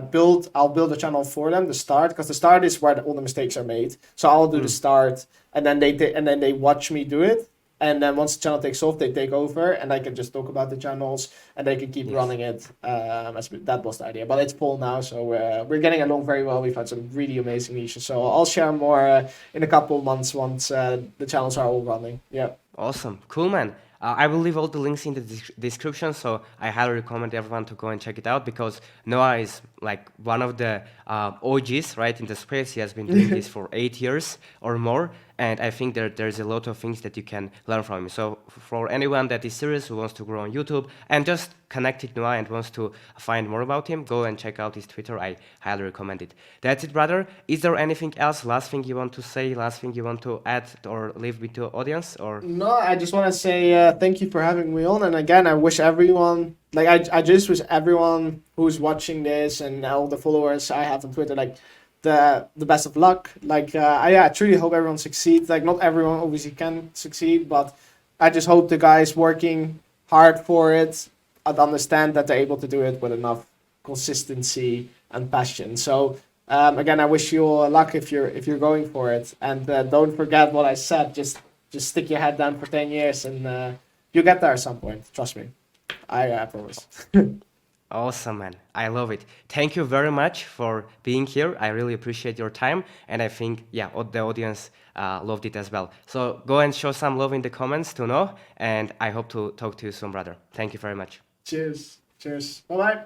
build. I'll build a channel for them. The start, because the start is where all the mistakes are made. So I'll do the start, and then they watch me do it. And then once the channel takes off, they take over, and I can just talk about the channels, and they can keep running it. That was the idea, but it's full now, so we're getting along very well. We've had some really amazing niches, so I'll share more in a couple of months once the channels are all running. Yeah. Awesome. Cool, man. I will leave all the links in the description, so I highly recommend everyone to go and check it out because Noah is like one of the OGs, right, in the space. He has been doing this for 8 years or more, and I think there's a lot of things that you can learn from him. So for anyone that is serious, who wants to grow on YouTube and just connect with Noah and wants to find more about him, go and check out his Twitter. I highly recommend it. That's it, brother. Is there anything else, last thing you want to say, last thing you want to add or leave with the audience? Or No, I just want to say thank you for having me on. And again, I wish everyone, like, I just wish everyone who's watching this and all the followers I have on Twitter, like, the best of luck. Like, I truly hope everyone succeeds. Like, not everyone obviously can succeed, but I just hope the guys working hard for it understand that they're able to do it with enough consistency and passion. So again, I wish you all luck if you're going for it. And don't forget what I said. Just stick your head down for 10 years, and you'll get there at some point. Trust me. I promise. awesome, man. I love it. Thank you very much for being here. I really appreciate your time, and I think, the audience loved it as well. So go and show some love in the comments to know, and I hope to talk to you soon, brother. Thank you very much. Cheers. Bye-bye.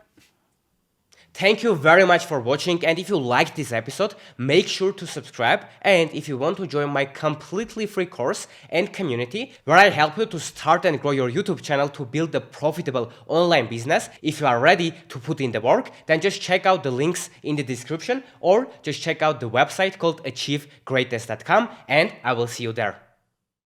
Thank you very much for watching, and if you liked this episode, make sure to subscribe, and if you want to join my completely free course and community where I help you to start and grow your YouTube channel to build a profitable online business, if you are ready to put in the work, then just check out the links in the description or just check out the website called achievegreatness.com, and I will see you there.